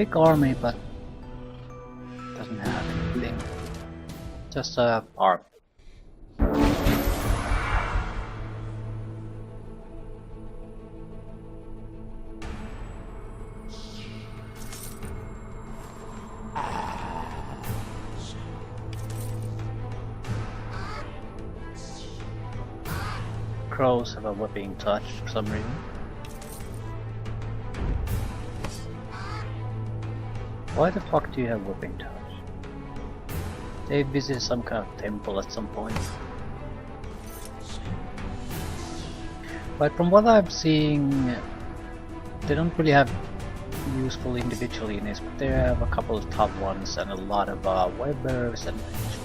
big army, but doesn't have anything. Just a arm. Crows have a whipping touch for some reason. Why the fuck do you have whipping touch? They visit some kind of temple at some point. But from what I'm seeing, they don't really have useful individual units, but they have a couple of top ones and a lot of webbers and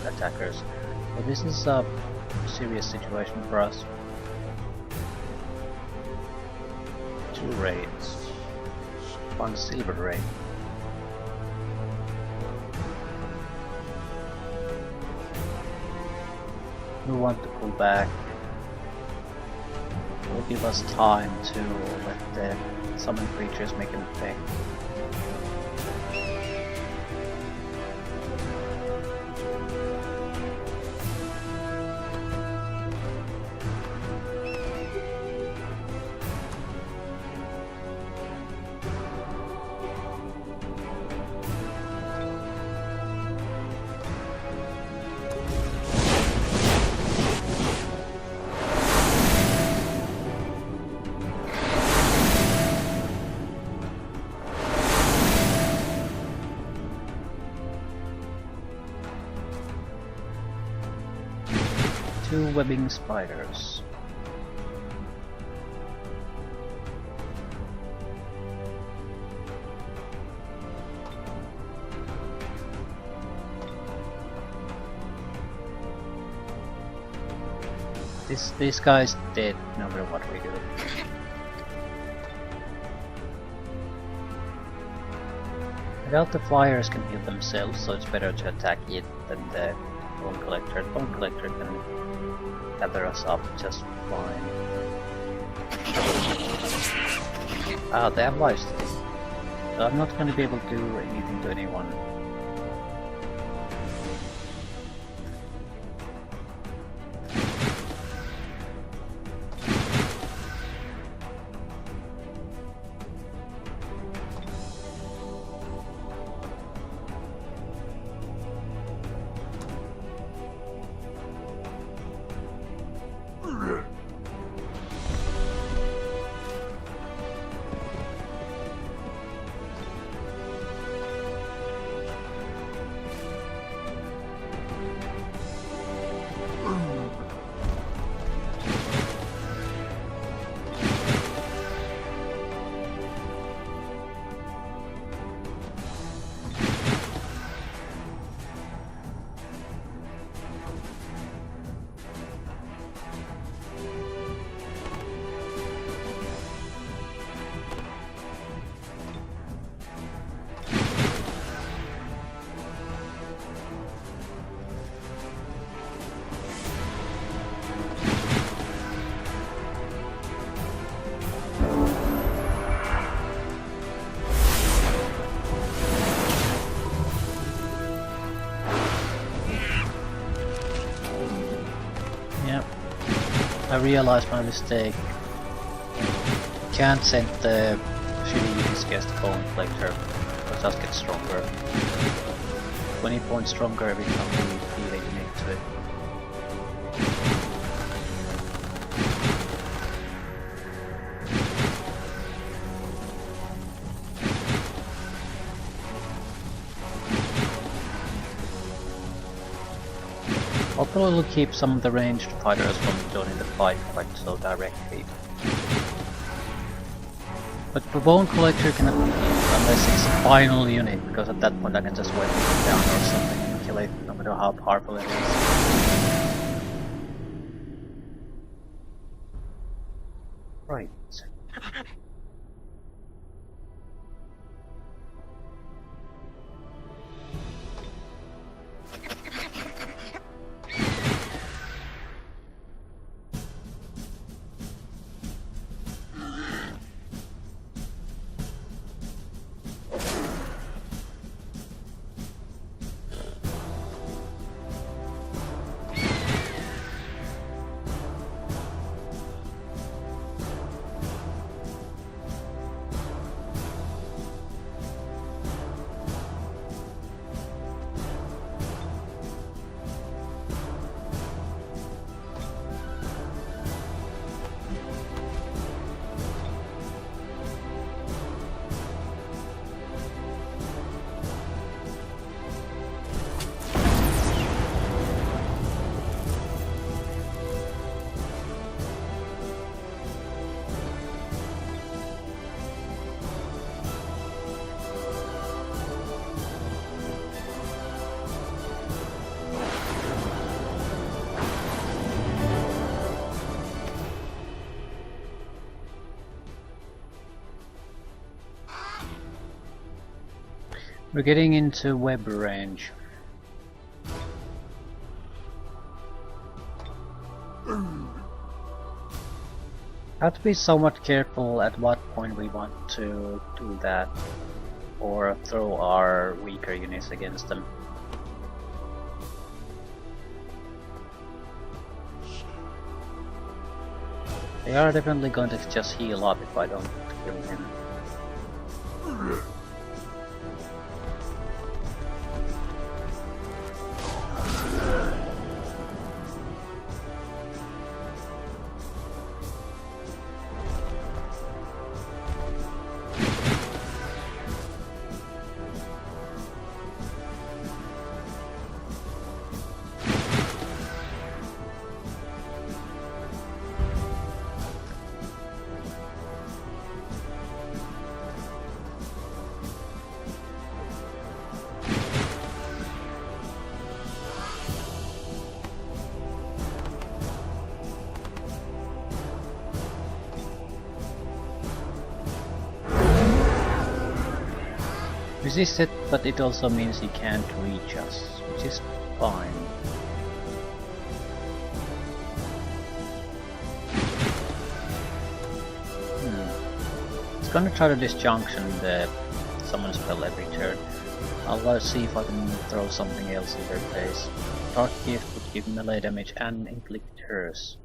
attackers. So this is a serious situation for us. 2 raids. 1 silver raid. We want to pull back. It will give us time to let the summoned creatures make an effect. Two webbing spiders. This guy's dead no matter what we do. I doubt the flyers can heal themselves, so it's better to attack it than the bone collector. The bone collector can gather us up just fine. Ah, they have lives still. So I'm not going to be able to do anything to anyone. I realized my mistake. Can't send the shitty units against the bone collector, but just get stronger. 20 points stronger every time we feed a unit to it. Hopefully it'll keep some of the ranged fighters from joining the fight quite so directly. But the bone collector cannot be healed unless it's a final unit, because at that point I can just wipe it down or something and kill it, no matter how powerful it is. Right. We're getting into web range. Have to be somewhat careful at what point we want to do that, or throw our weaker units against them. They are definitely going to just heal up if I don't kill him. Resist it, but it also means he can't reach us, which is fine. It's gonna try to disjunction the summon spell every turn. I'll see if I can throw something else in their face. Dark Gift would give melee damage and inflict curse.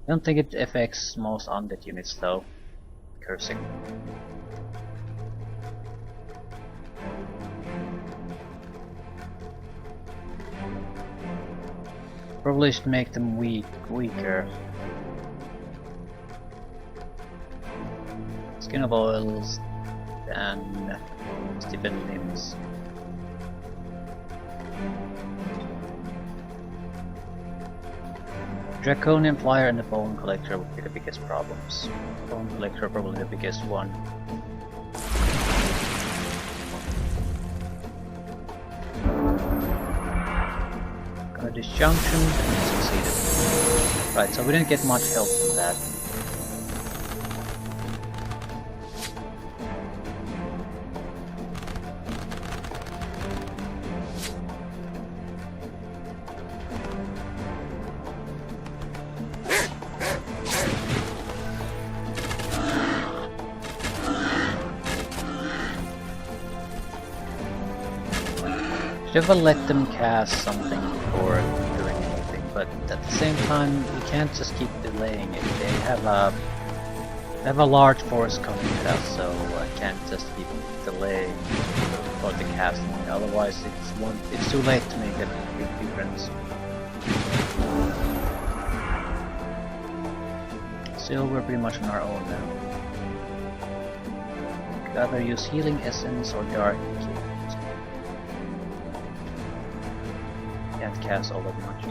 I don't think it affects most undead units though. Cursing. Probably should make them weaker. Skin of Oils and Stiffen Limbs. Draconian Flyer and the Bone Collector would be the biggest problems. Bone Collector probably the biggest one. Disjunction and succeeded. Right, so we didn't get much help from that. Should have let them cast something before doing anything, but at the same time, we can't just keep delaying it. They have a large force coming at us, so I can't just keep delaying for the casting. Otherwise, it's too late to make a big difference. Still, we're pretty much on our own now. We could either use Healing Essence or Dark Gift. Can't cast all that much.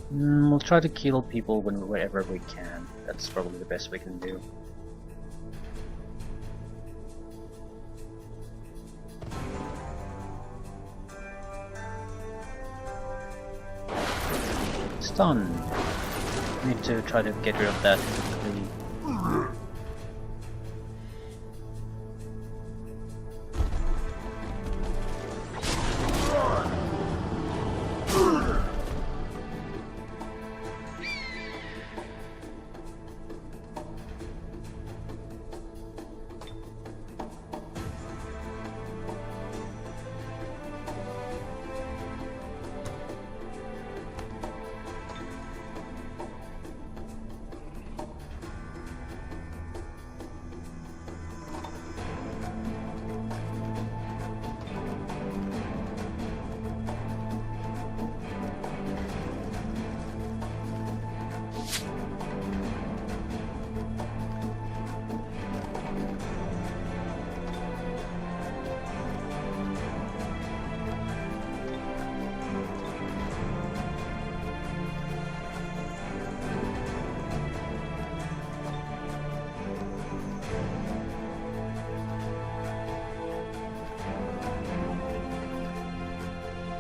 We'll try to kill people wherever we can. That's probably the best we can do. Stun. Need to try to get rid of that quickly.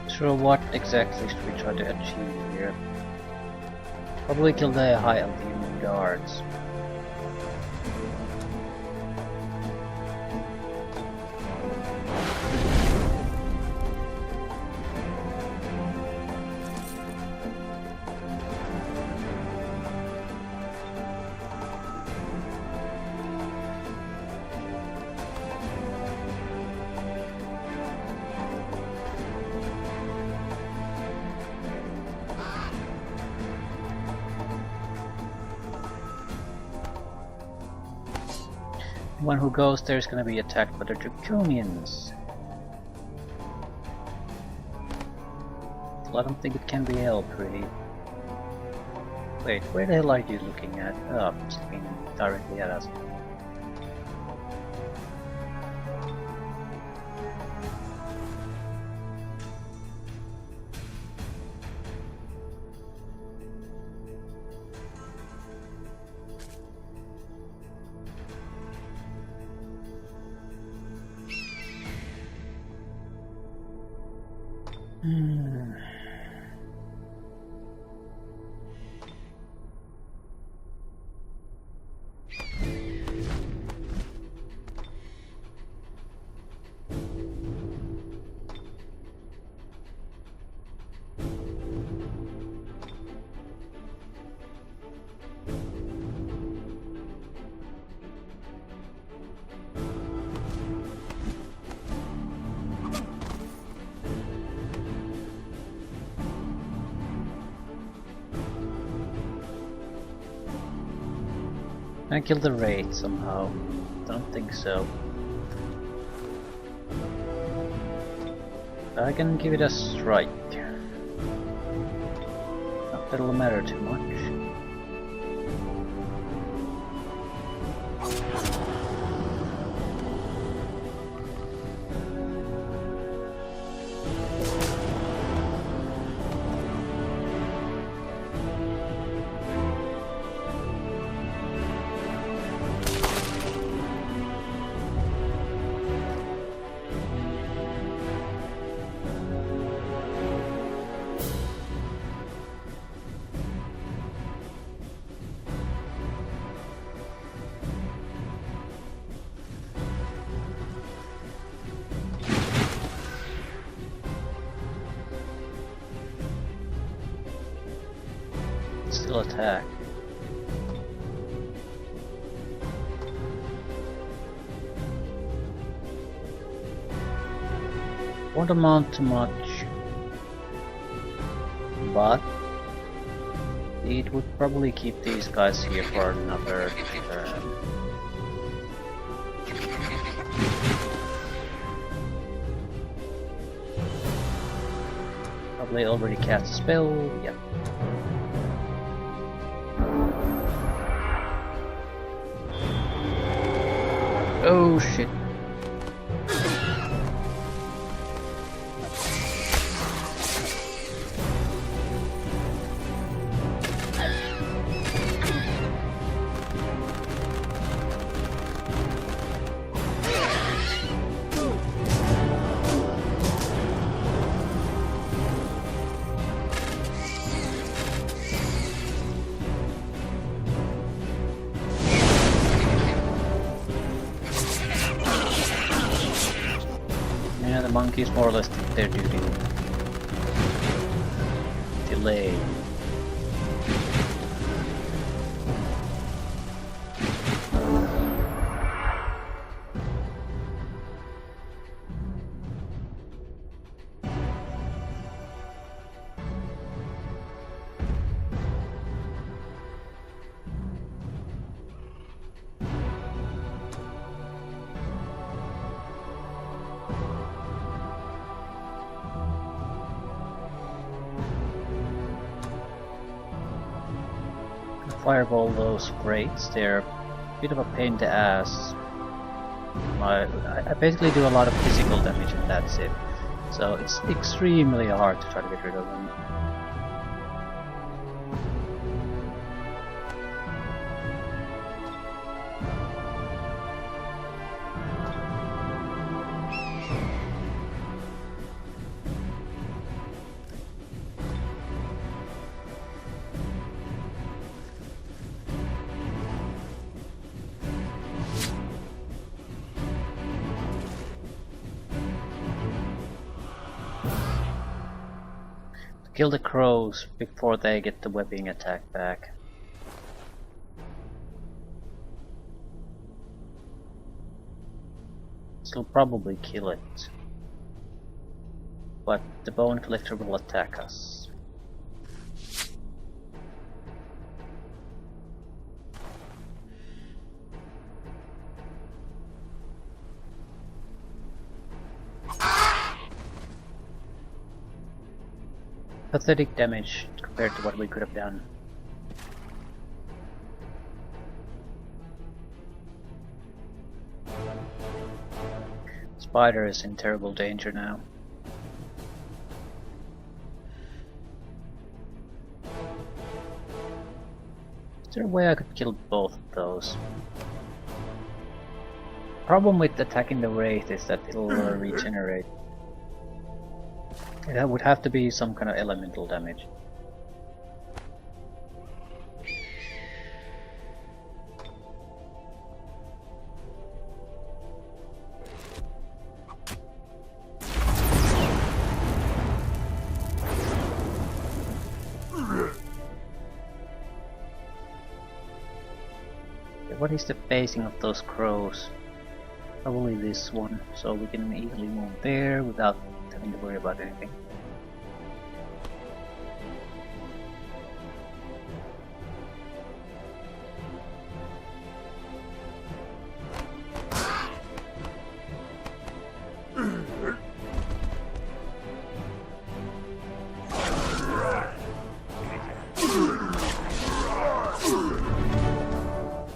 Sure, what exactly should we try to achieve here? Probably kill the high altitude guards. One who goes there is gonna be attacked by the draconians. Well, I don't think it can be helped, really. Wait, where the hell are you looking at? Oh, it's looking directly at us. Can I kill the raid somehow? Don't think so. I can give it a strike. Not that it'll matter too much. Still attack. Won't amount to much, but it would probably keep these guys here for another turn. Probably already cast a spell, yep. Oh shit. The monkeys more or less did their duty. Delay. Fireball those raids, they're a bit of a pain in the ass. I basically do a lot of physical damage and that's it. So it's extremely hard to try to get rid of them. Kill the crows before they get the webbing attack back. This will probably kill it. But the bone collector will attack us. pathetic damage compared to what we could have done. Spider is in terrible danger now. Is there a way I could kill both of those? Problem with attacking the Wraith is that it'll regenerate. It would have to be some kind of elemental damage. What is the facing of those crows? Probably this one, so we can easily move there without having to worry about anything.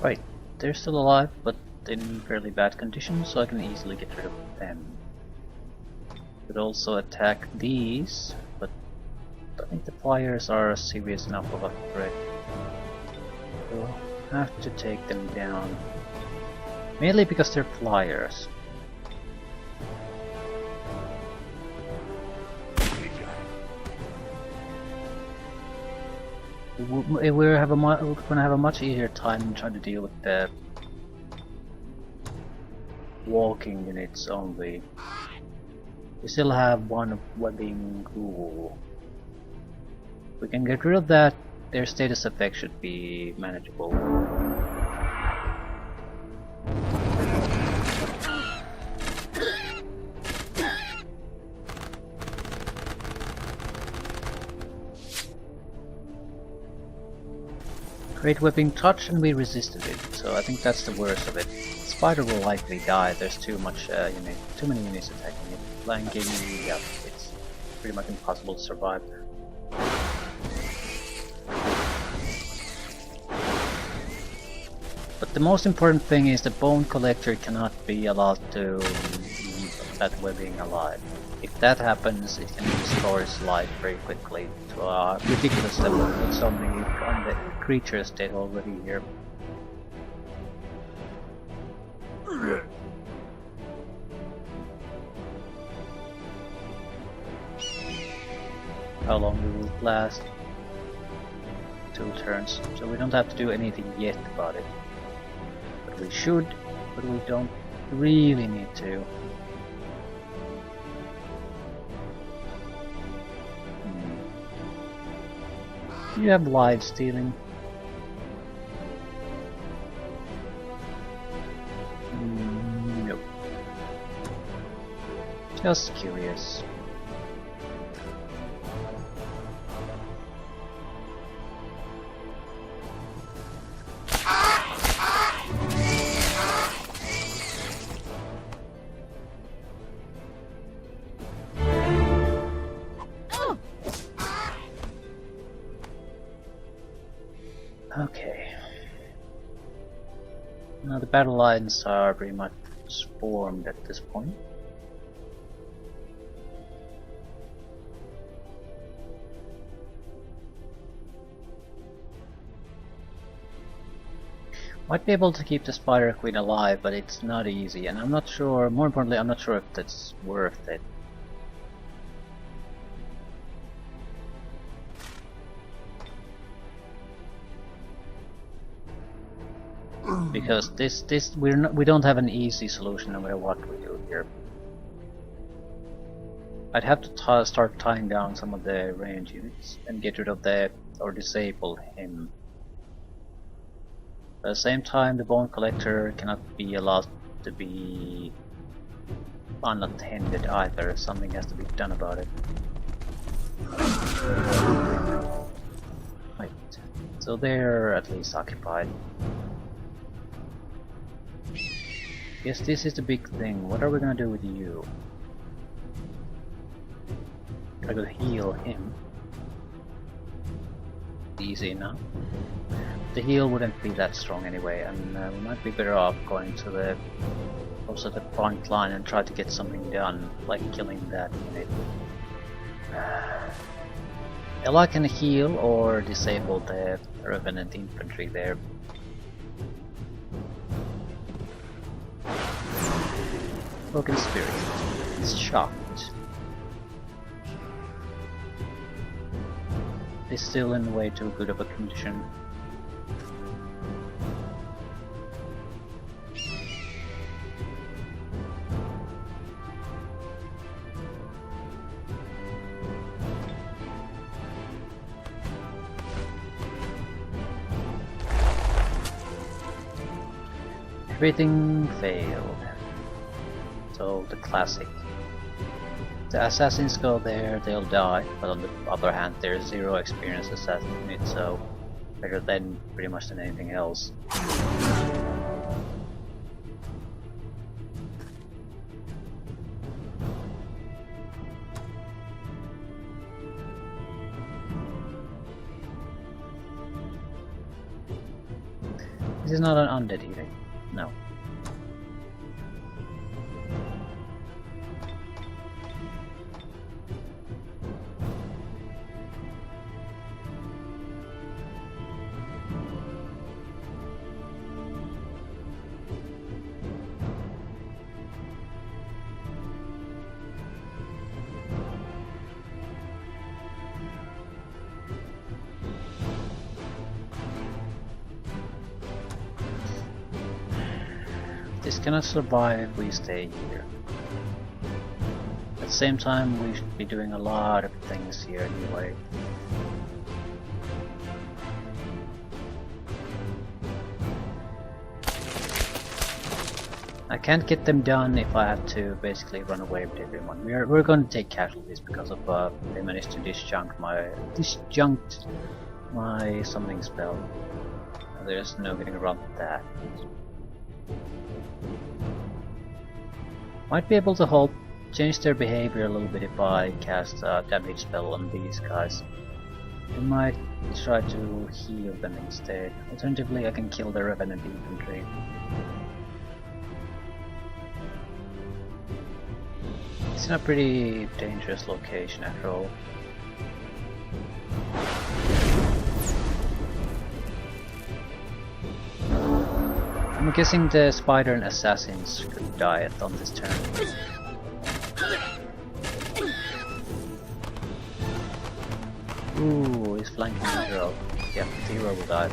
Right, they're still alive, but in fairly bad condition, so I can easily get rid of them. Could also attack these, but I think the flyers are serious enough of a threat. We'll have to take them down. Mainly because they're flyers. We're gonna have a much easier time trying to deal with the walking units only. We still have one webbing ghoul. We can get rid of that. Their status effect should be manageable. Great whipping touch, and we resisted it, so I think that's the worst of it. Spider will likely die. There's too many units attacking it. Flanking, yeah, it's pretty much impossible to survive. But the most important thing is the Bone Collector cannot be allowed to leave that webbing alive. If that happens, it can restore its life very quickly to a ridiculous level with so many creatures dead already here. How long will it last? 2 turns, so we don't have to do anything yet about it. But we should, but we don't really need to. Do you have live stealing? Nope. Just curious. Okay. Now the battle lines are pretty much formed at this point. Might be able to keep the Spider Queen alive, but it's not easy, and I'm not sure, more importantly, I'm not sure if that's worth it. Because we don't have an easy solution no matter what we do here. I'd have to start tying down some of the range units and get rid of or disable him. At the same time, the Bone Collector cannot be allowed to be unattended either. Something has to be done about it. Right, so they're at least occupied. Yes, this is the big thing. What are we gonna do with you? I gotta heal him. easy enough. The heal wouldn't be that strong anyway, and we might be better off going to the closer to the front line and try to get something done, like killing that unit. Ella can heal or disable the Revenant infantry there. Broken Spirit is shocked. It's still in way too good of a condition. Everything failed. So the classic. The assassins go there, they'll die, but on the other hand there's 0 experience assassin in it, so better than pretty much than anything else. This is not an undead either. No. This cannot survive if we stay here. At the same time, we should be doing a lot of things here anyway. I can't get them done if I have to basically run away with everyone. We're going to take casualties because of they managed to disjunct my summoning spell. There's no getting around that. Might be able to change their behavior a little bit if I cast a damage spell on these guys. I might try to heal them instead. Alternatively, I can kill the Revenant infantry. It's in a pretty dangerous location after all. I'm guessing the spider and assassins could die on this turn. Ooh, he's flanking the hero. Yeah, the hero will die.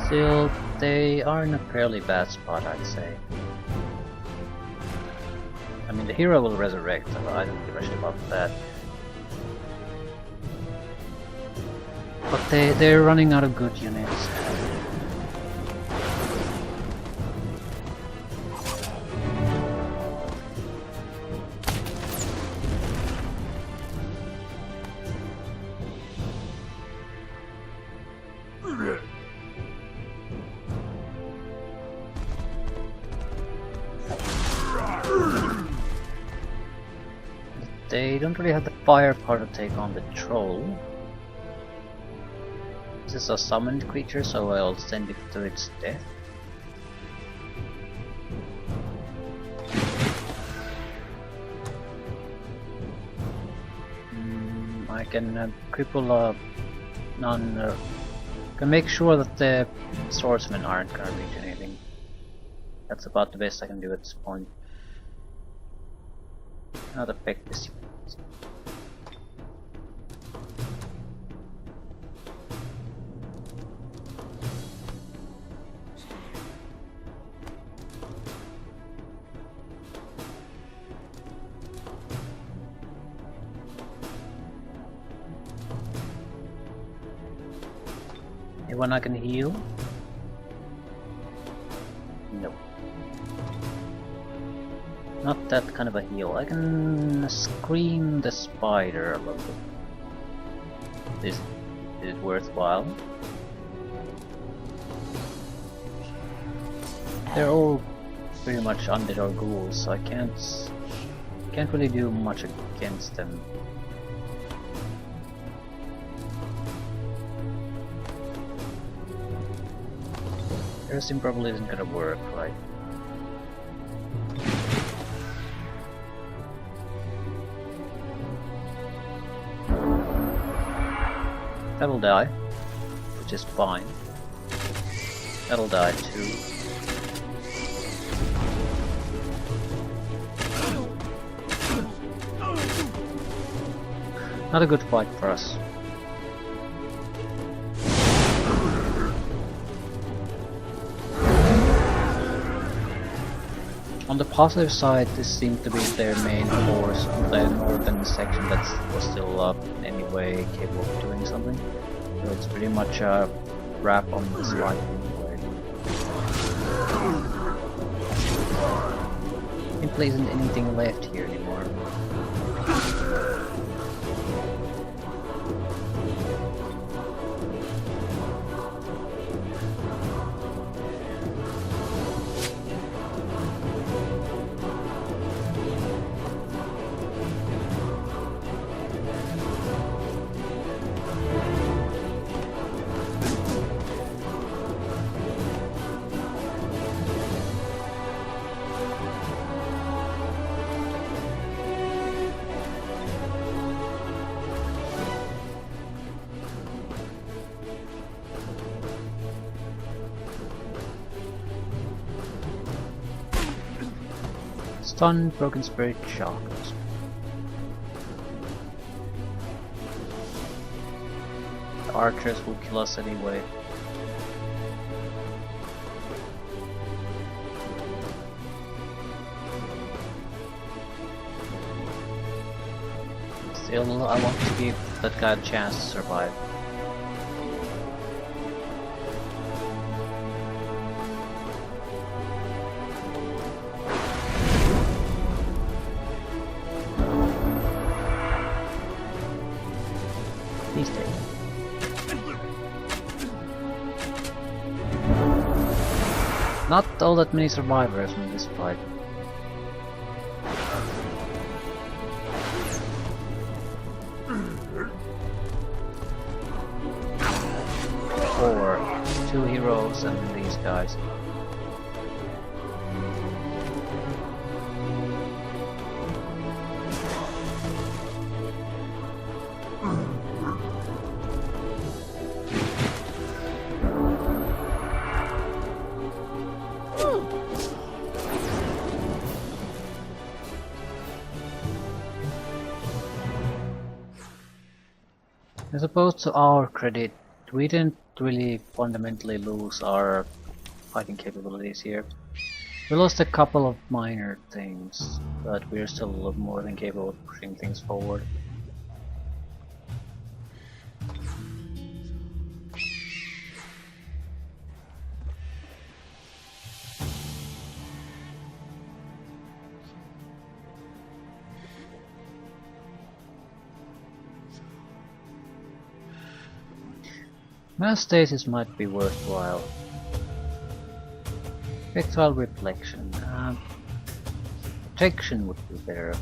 Still, they are in a fairly bad spot, I'd say. I mean, the hero will resurrect, I don't give a shit about that. But they're running out of good units. They don't really have the firepower to take on the troll. This is a summoned creature, so I'll send it to its death. I can cripple can make sure that the swordsmen aren't gonna reach anything. That's about the best I can do at this point. Not affect this. Anyone I can heal? No. Not that kind of a heal. I can screen the spider a little bit. Is it worthwhile? They're all pretty much undead or ghouls, so I can't really do much against them. Piercing probably isn't gonna work, right? That'll die, which is fine. That'll die too. Not a good fight for us. On the positive side, this seemed to be their main force on the northern section that was still up anyway, capable of doing something. So it's pretty much a wrap on this fight anyway. Simply isn't anything left here anymore. Stun, broken spirit, shocked. The archers will kill us anyway. Still, I want to give that guy a chance to survive. Please take. Not all that many survivors in this fight. Four, two heroes and these guys. I suppose to our credit, we didn't really fundamentally lose our fighting capabilities here. We lost a couple of minor things, but we're still a lot more than capable of pushing things forward. Mass stasis might be worthwhile. Effectual reflection. Protection would be better.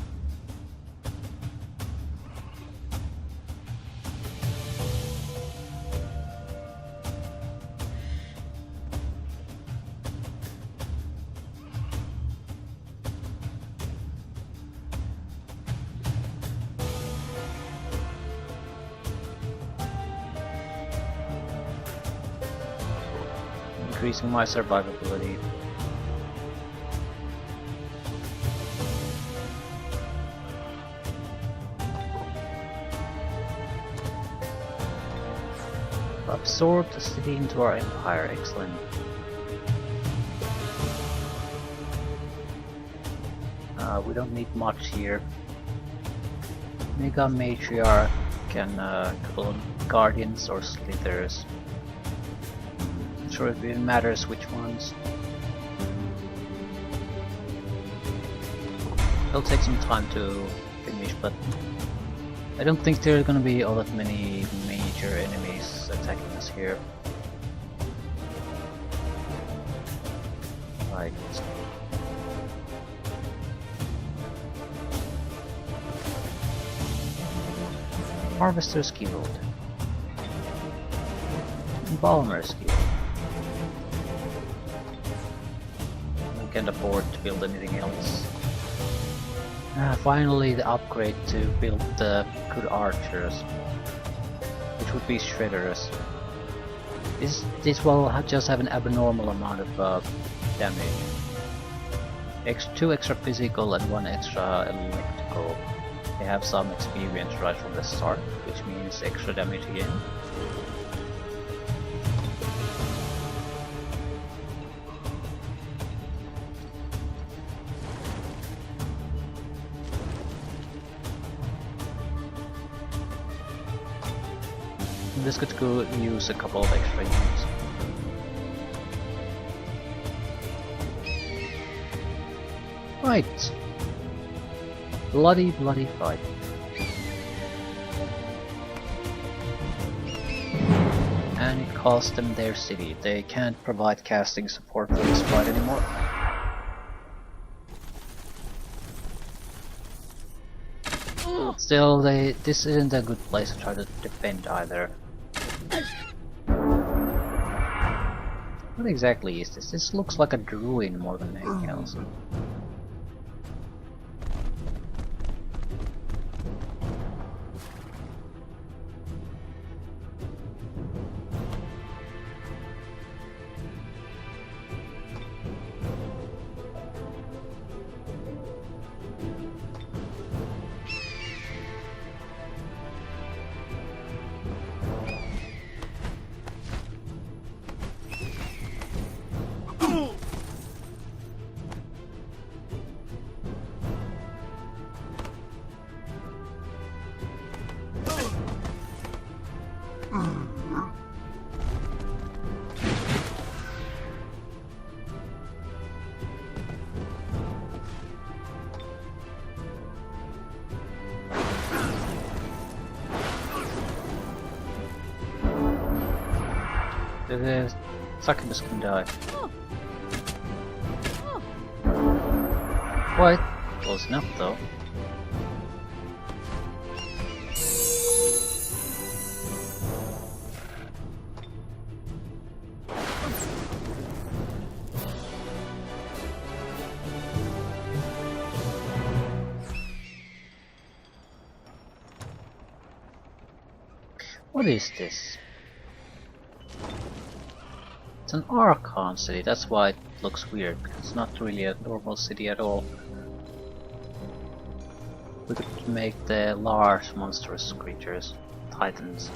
Increasing my survivability. Absorb the city into our empire, excellent. We don't need much here. Mega Matriarch can couple of Guardians or Slithers. Not sure if it matters which ones. It'll take some time to finish, but I don't think there are gonna be all that many major enemies attacking us here. Right. Harvester's Guild. Embalmer's Guild. We can't afford to build anything else. Finally the upgrade to build the good archers, which would be shredders. This will just have an abnormal amount of damage. 2 extra physical and 1 extra electrical. They have some experience right from the start, which means extra damage again. This could go use a couple of extra units. Right. Bloody fight. And it cost them their city. They can't provide casting support for this fight anymore. Still, this isn't a good place to try to defend either. What exactly is this? This looks like a druid more than anything else. The succubus can die. Quite close enough though. What is this? It's an Archon city, that's why it looks weird, because it's not really a normal city at all. We could make the large monstrous creatures, titans.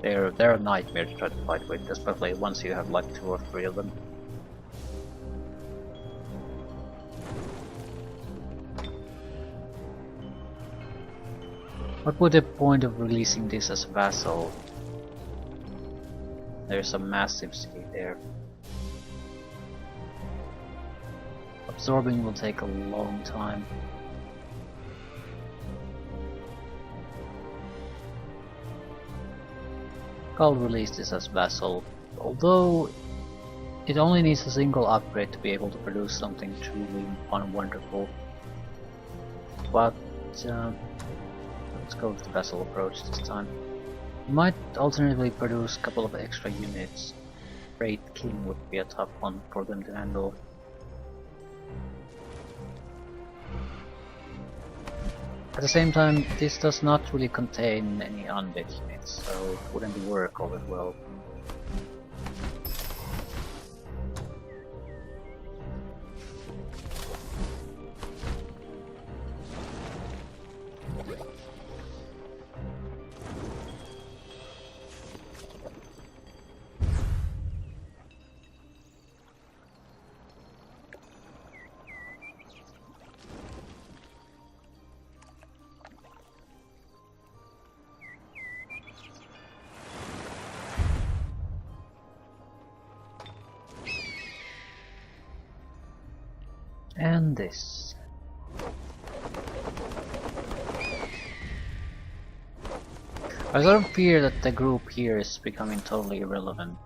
They're a nightmare to try to fight with, especially once you have like 2 or 3 of them. What would the point of releasing this as a vassal? There's a massive city there. Absorbing will take a long time. I'll release this as vassal, although it only needs a single upgrade to be able to produce something truly wonderful. But let's go with the vassal approach this time. Might alternatively produce a couple of extra units. Great King would be a tough one for them to handle. At the same time, this does not really contain any undead units, so it wouldn't work all that well. And this. I sort of fear that the group here is becoming totally irrelevant.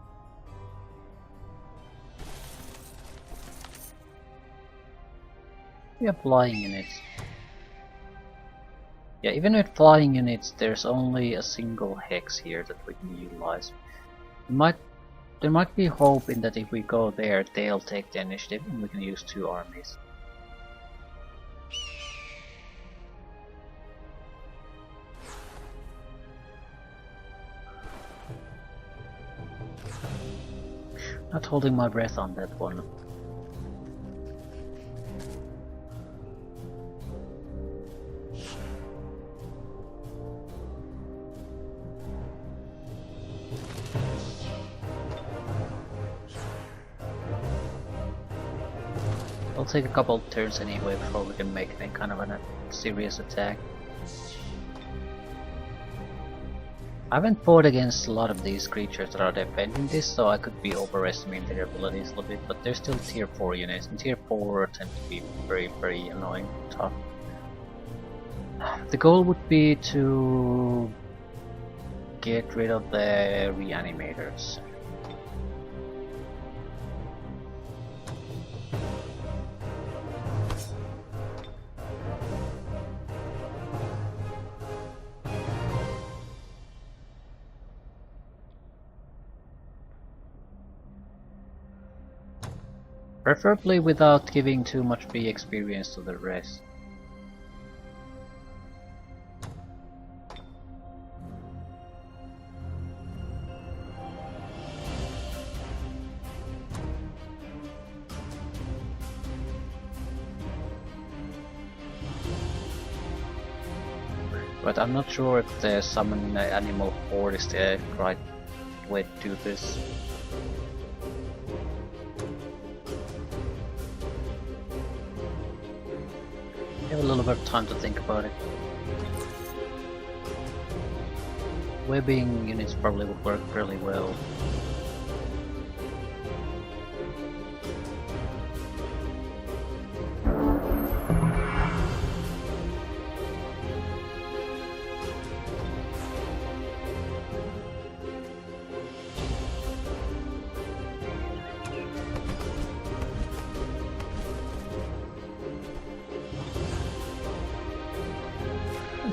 We have flying units. Yeah, even with flying units, there's only a single hex here that we can utilize. There might be hope in that if we go there, they'll take the initiative and we can use 2 armies. Not holding my breath on that one. It'll take a couple of turns anyway before we can make any kind of a serious attack. I haven't fought against a lot of these creatures that are defending this, so I could be overestimating their abilities a little bit, but they're still tier 4 units, and tier 4 tend to be very annoying, tough. The goal would be to get rid of the reanimators. Preferably without giving too much B experience to the rest. But I'm not sure if the summon animal horde is the right way to do this. We have a little bit of time to think about it. Webbing units probably would work fairly well.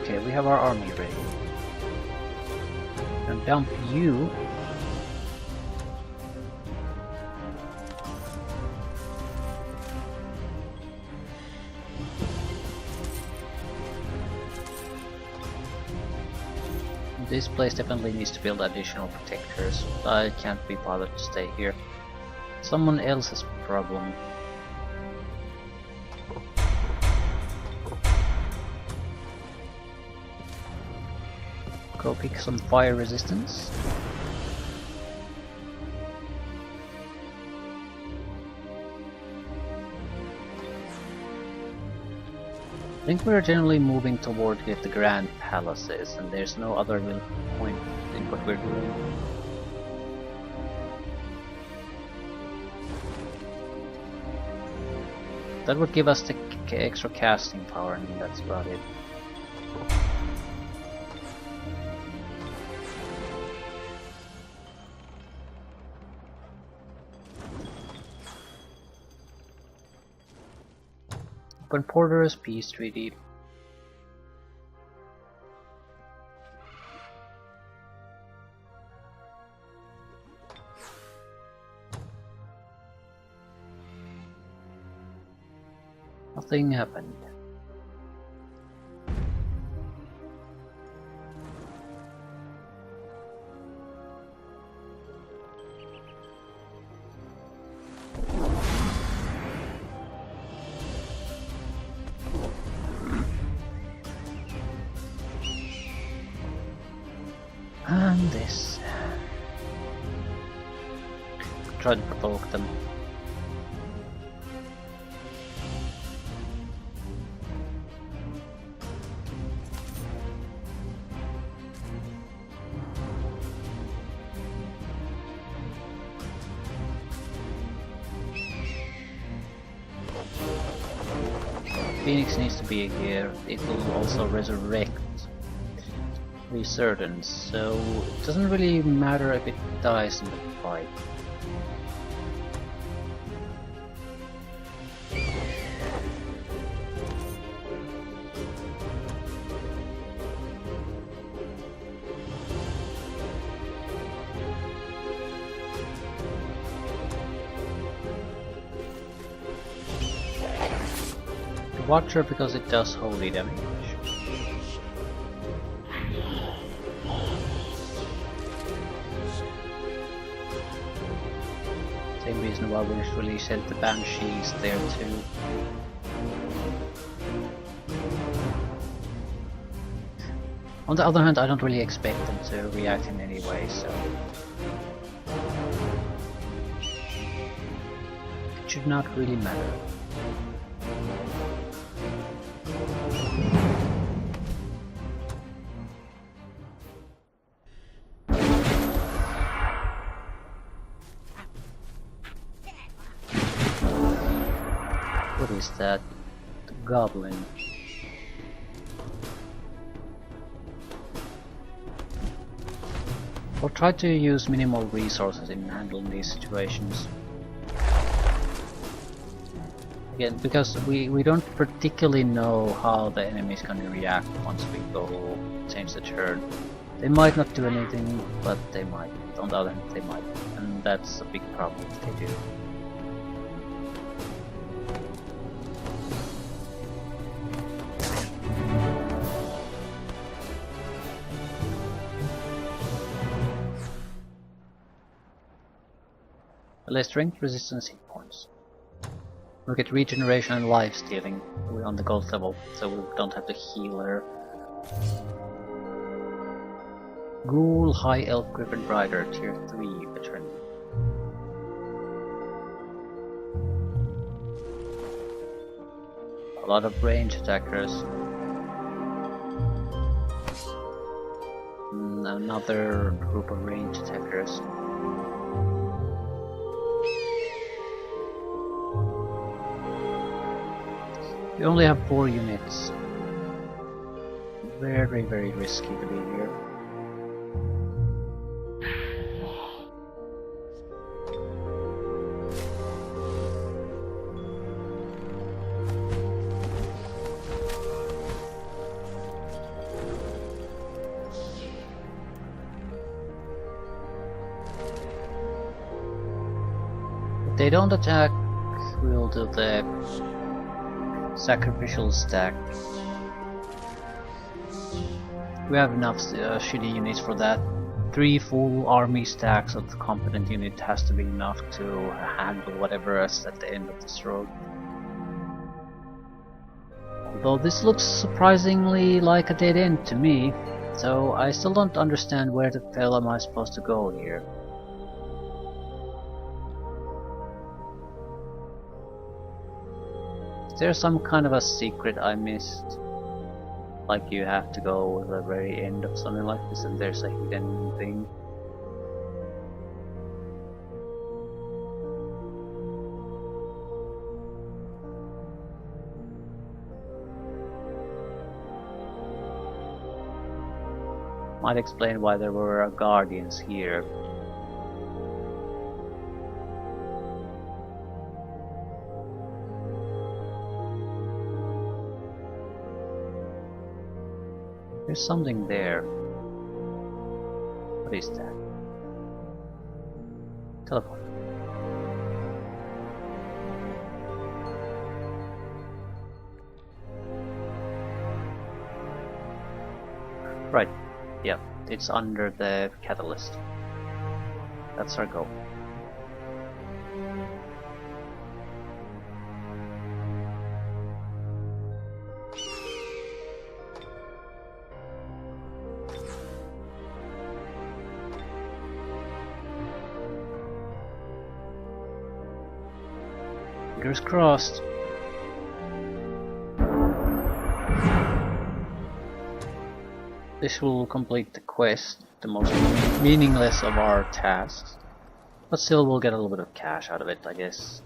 Okay, we have our army ready. And dump you. This place definitely needs to build additional protectors. I can't be bothered to stay here. Someone else's problem. Go pick some fire resistance. I think we're generally moving toward the Grand Palaces, and there's no other real point in what we're doing. That would give us the extra casting power, and that's about it. Open Porter's Peace Treaty. Nothing happened. And this. Try to provoke them. Phoenix needs to be here. It will also resurrect Resurgence, so it doesn't really matter if it dies in the fight. Watcher because it does holy damage. Same reason why we usually sent the Banshees there too. On the other hand, I don't really expect them to react in any way, so it should not really matter. What is that? The goblin. I'll try to use minimal resources in handling these situations. Again, because we don't particularly know how the enemy is going to react once we go change the turn. They might not do anything, but they might. On the other hand, they might. And that's a big problem if they do. Less strength, resistance, hit points. We get regeneration and life stealing. We're on the gold level, so we don't have to heal her. Ghoul, High Elf, Griffin Rider, Tier 3 veteran. A lot of range attackers. Another group of range attackers. We only have 4 units. Very, very risky to be here. If they don't attack, we'll do the sacrificial stack. We have enough shitty units for that. 3 full army stacks of the competent unit has to be enough to handle whatever is at the end of this road. Although this looks surprisingly like a dead end to me, so I still don't understand where the hell am I supposed to go here. Is there some kind of a secret I missed? Like you have to go to the very end of something like this and there's a hidden thing? Might explain why there were guardians here. There's something there. What is that? Teleport. Right. Yeah, it's under the catalyst. That's our goal. Fingers crossed. This will complete the quest, the most meaningless of our tasks. But still we'll get a little bit of cash out of it, I guess.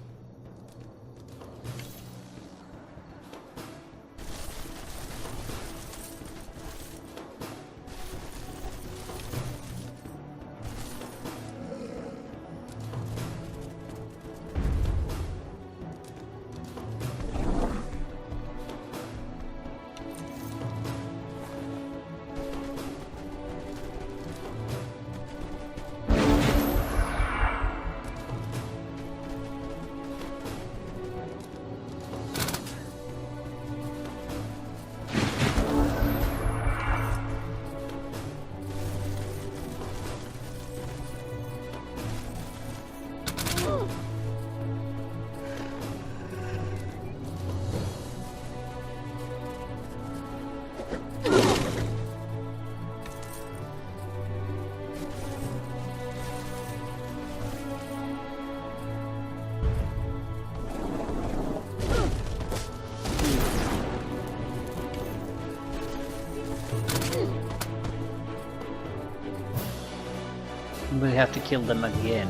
We have to kill them again.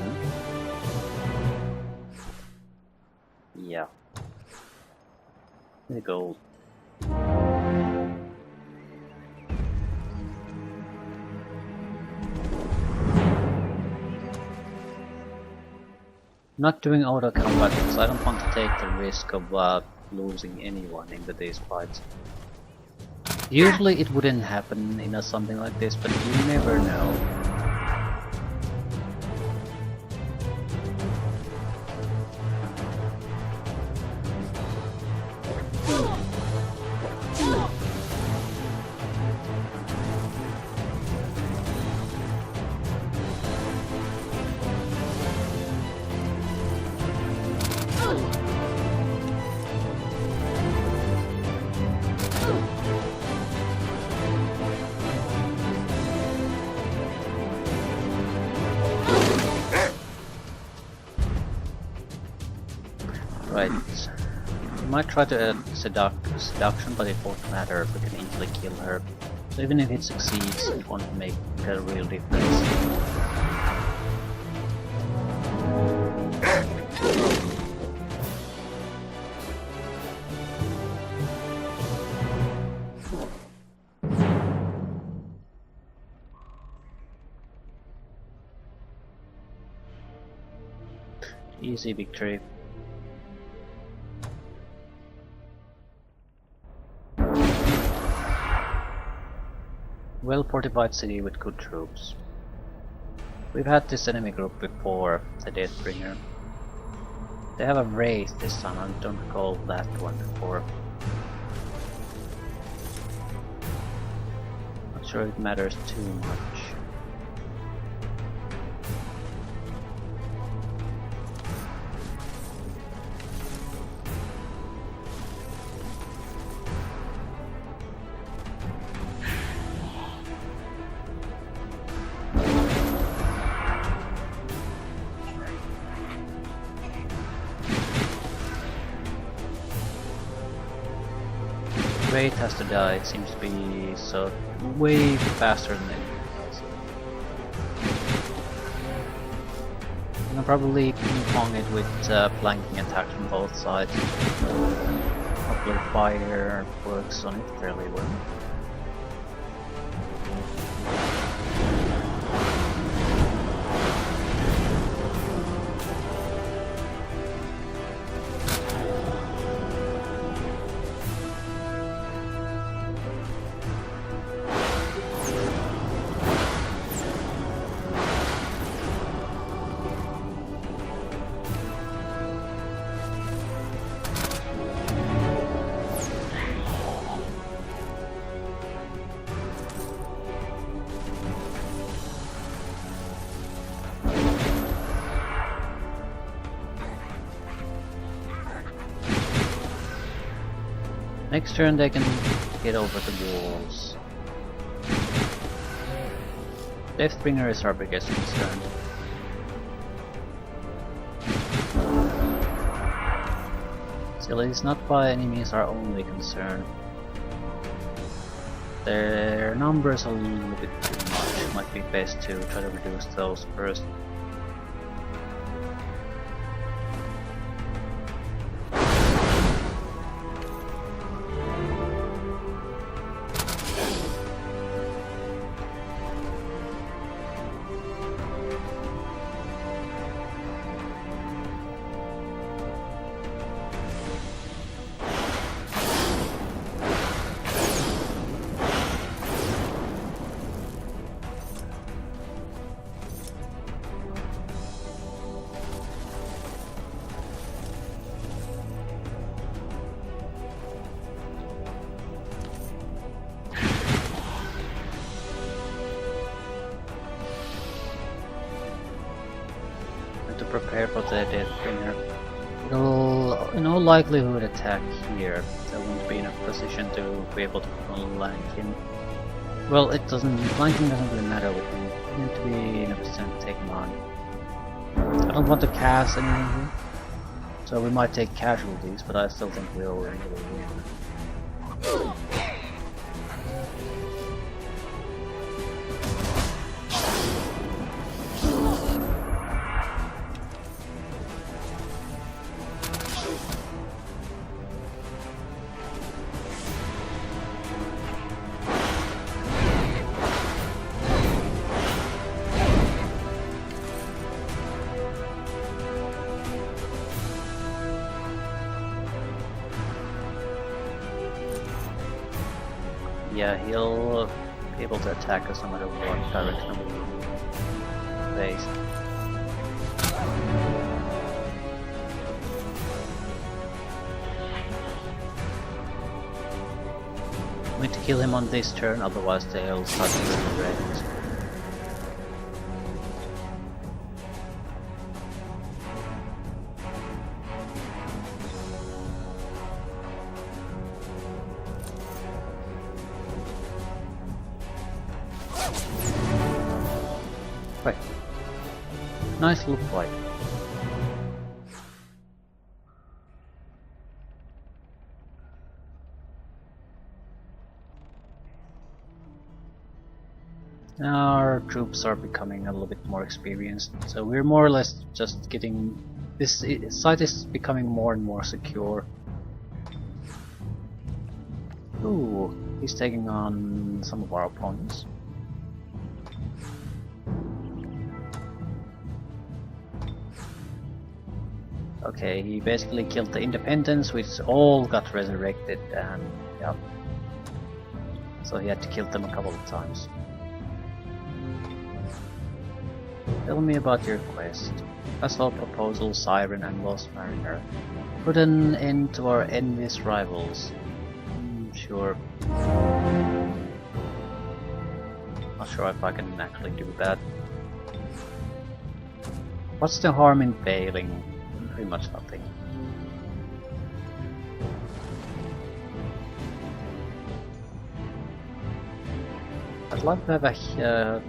Yeah. The gold. Not doing auto combat because I don't want to take the risk of losing anyone in these fights. Usually it wouldn't happen in something like this, but you never know. Right. We might try to add seduction, but it won't matter. We can easily kill her. So even if it succeeds, it won't make a real difference. Easy victory. Well-fortified city with good troops. We've had this enemy group before, the Deathbringer. They have a wraith this time, I don't recall that one before. Not sure it matters too much. Wraith has to die, it seems to be so way faster than anything else. I'll probably ping-pong it with flanking attacks from both sides. Hopefully fire works on it fairly well. Next turn they can get over the walls. Deathbringer is our biggest concern. Still, it is not by any means our only concern. Their numbers are a little bit too much. Might be best to try to reduce those first. To prepare for the Deathbringer. It'll in all likelihood attack here. They won't be in a position to be able to flank him. Well, it doesn't. Flanking doesn't really matter with him. You need to be in a position to take him on. I don't want to cast anything here, so we might take casualties, but I still think we'll win. Yeah, he'll be able to attack us no matter what direction we face. We need to kill him on this turn, otherwise they'll start to resurrect. Right. Nice little fight. Our troops are becoming a little bit more experienced, so we're more or less just getting... This site is becoming more and more secure. Ooh, he's taking on some of our opponents. Okay, he basically killed the independents, which all got resurrected, and yeah. So he had to kill them a couple of times. Tell me about your quest. Vessel proposal, Siren and Lost Mariner. Put an end to our envious rivals. Sure. Not sure if I can actually do that. What's the harm in failing? Pretty much nothing. I'd like to have a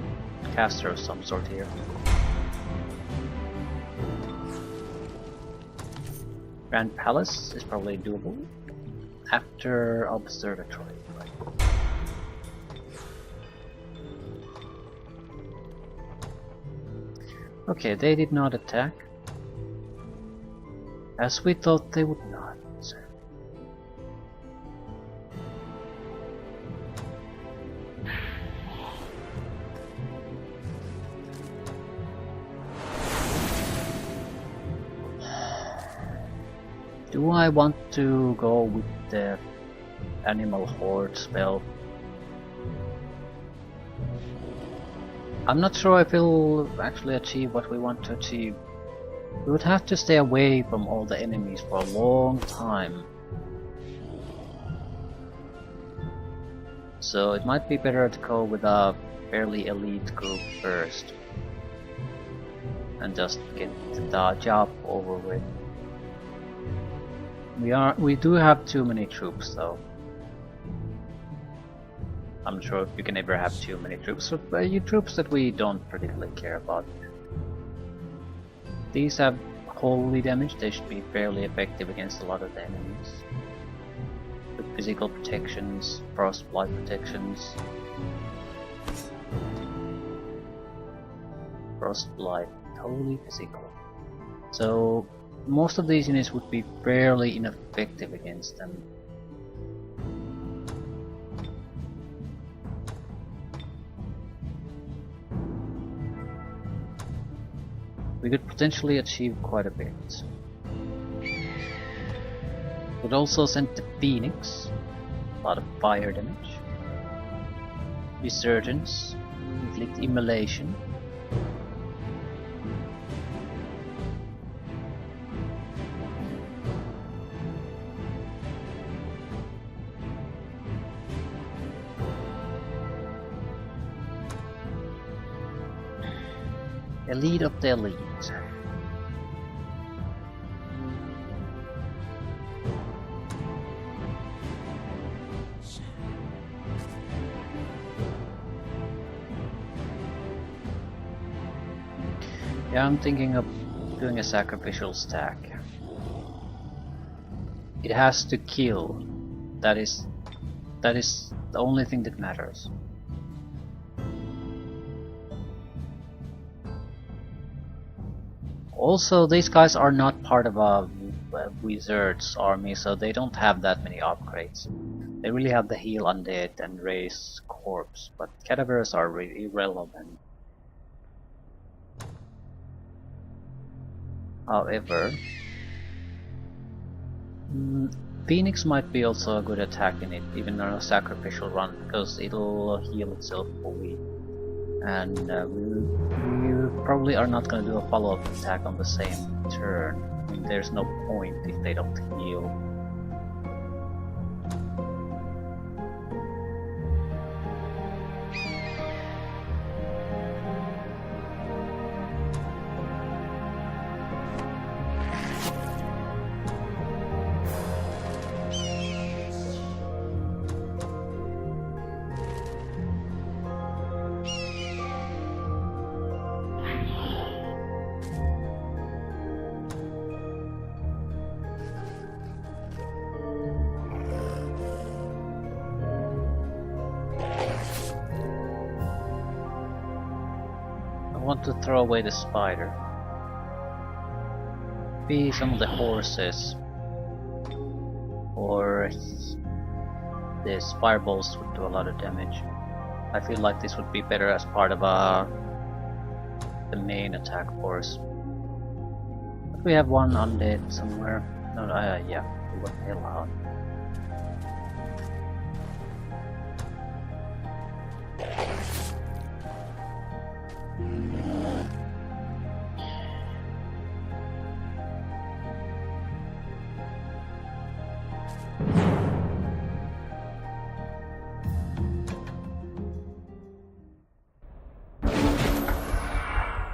caster of some sort here. Grand Palace is probably doable after Observatory. Okay, they did not attack. As we thought they would not. Do I want to go with the Animal Horde spell? I'm not sure if it'll actually achieve what we want to achieve. We would have to stay away from all the enemies for a long time. So it might be better to go with a fairly elite group first. And just get the job over with. We do have too many troops though. I'm not sure if you can ever have too many troops, so troops that we don't particularly care about. These have holy damage, they should be fairly effective against a lot of the enemies. With physical protections, frostblight protections. Frostblight, totally physical. So most of these units would be fairly ineffective against them. We could potentially achieve quite a bit. Would also send the Phoenix, a lot of fire damage. Resurgence, inflict immolation. Elite of the elite. Yeah, I'm thinking of doing a sacrificial stack. It has to kill. That is the only thing that matters. Also, these guys are not part of a wizard's army, so they don't have that many upgrades. They really have the heal undead and raise corpse, but cadavers are really irrelevant. However, Phoenix might be also a good attack in it, even on a sacrificial run, because it'll heal itself fully. And we probably are not going to do a follow-up attack on the same turn. I mean, there's no point if they don't heal. I want to throw away the spider. Maybe some of the horses. Or the fireballs would do a lot of damage. I feel like this would be better as part of the main attack force. But we have one undead somewhere. No, yeah, what the hell out.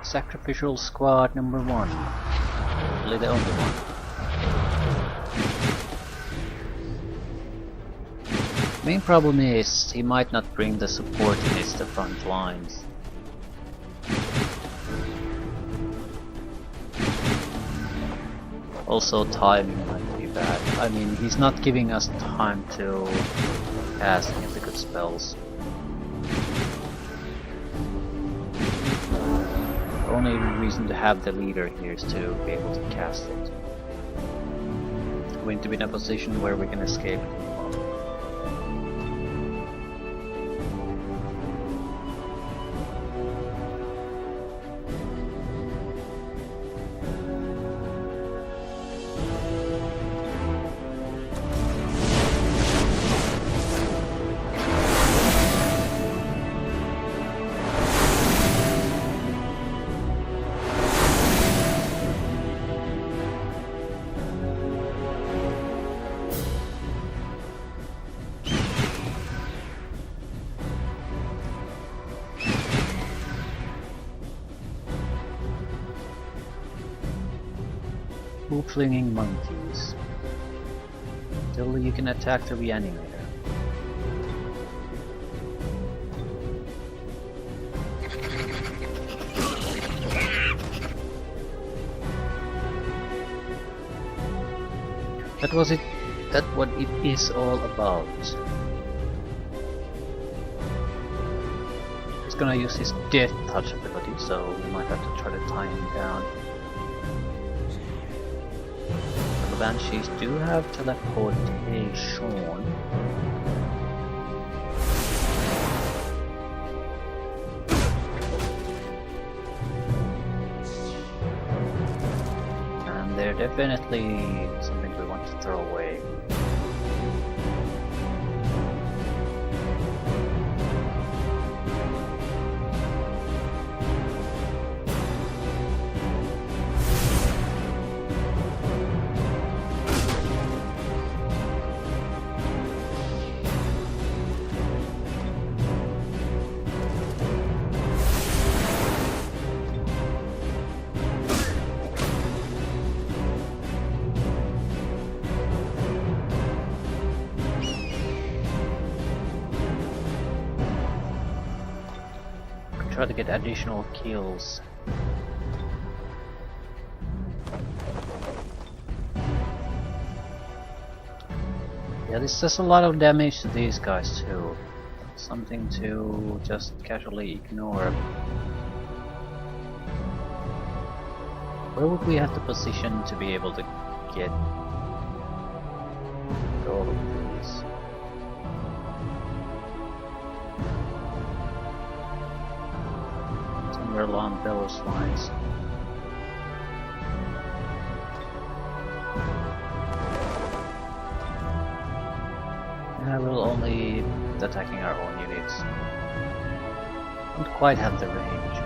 Sacrificial squad number 1. Probably the only one. Main problem is he might not bring the support against the front lines. Also timing might be bad. I mean, he's not giving us time to cast any of the good spells. The only reason to have the leader here is to be able to cast it. We're going to be in a position where we can escape. Flinging monkeys. Till you can attack the reanimator. That was it. That's what it is all about. He's gonna use his death touch ability, so we might have to try to tie him down. Banshees do have teleportation. And they're definitely something we want to throw away. Try to get additional kills. Yeah, this does a lot of damage to these guys too. Something to just casually ignore. Where would we have to position to be able to get all of these? Somewhere along those lines. attacking our own units. Don't quite have the range.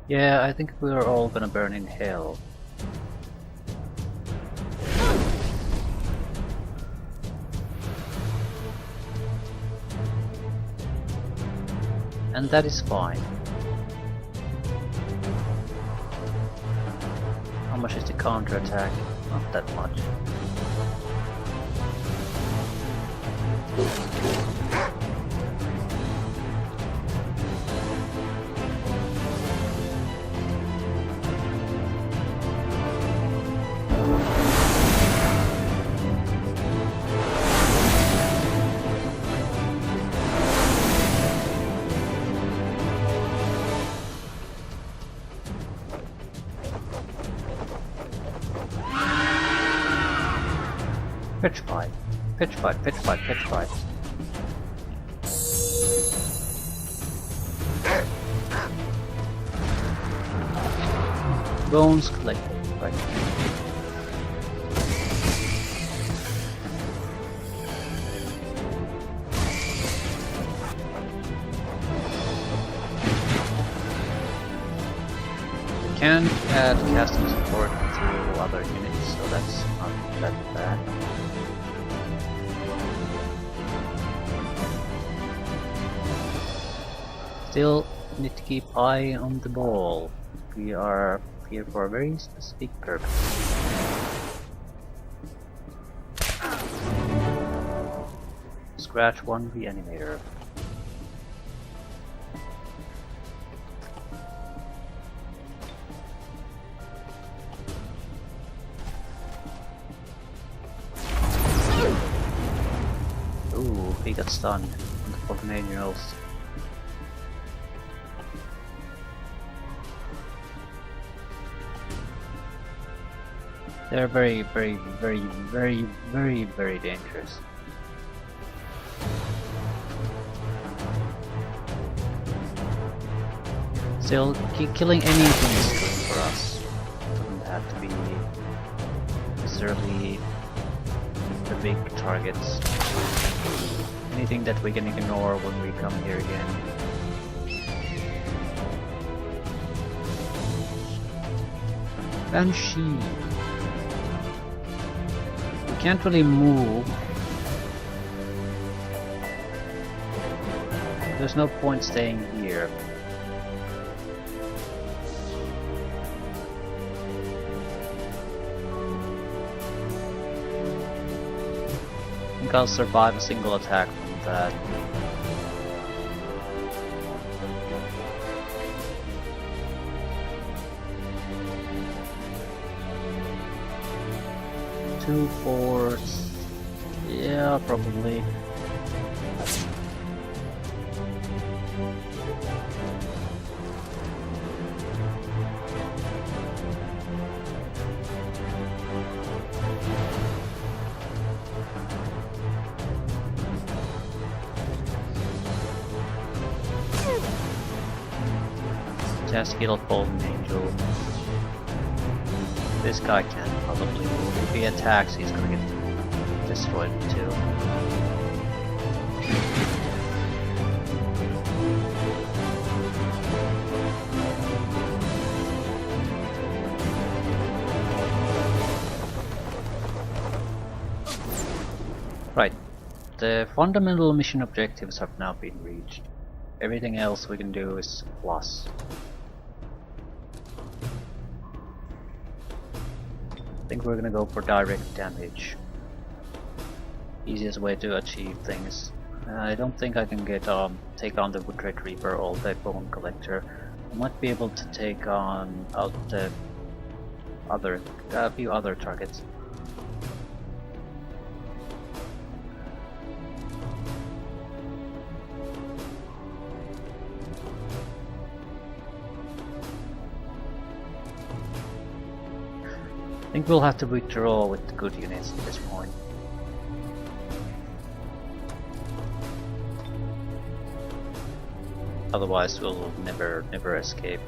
Yeah, I think we are all gonna burn in hell. And that is fine. How much is the counterattack? Not that much. Pitch fight, pitch fight, pitch fight, pitch fight. Bones collected, right. Can add casting support through other units, so that's not that bad. Still need to keep eye on the ball. We are here for a very specific purpose. Scratch one reanimator. Ooh, he got stunned on the 49-year-olds. They're very, very, very, very, very, very dangerous. Still, killing anything is good for us. Doesn't have to be necessarily the big targets. Anything that we can ignore when we come here again. Banshee. Can't really move. There's no point staying here. I think I'll survive a single attack from that. Two force, yeah, probably. Just kill Golden Angel. This guy can probably move. If he attacks, he's gonna get destroyed too. Right. The fundamental mission objectives have now been reached. Everything else we can do is plus. I think we're gonna go for direct damage. Easiest way to achieve things. I don't think I can get take on the Woodred Reaper or the Bone Collector. I might be able to take on out the other few other targets. think we'll have to withdraw with good units at this point. Otherwise we'll never escape.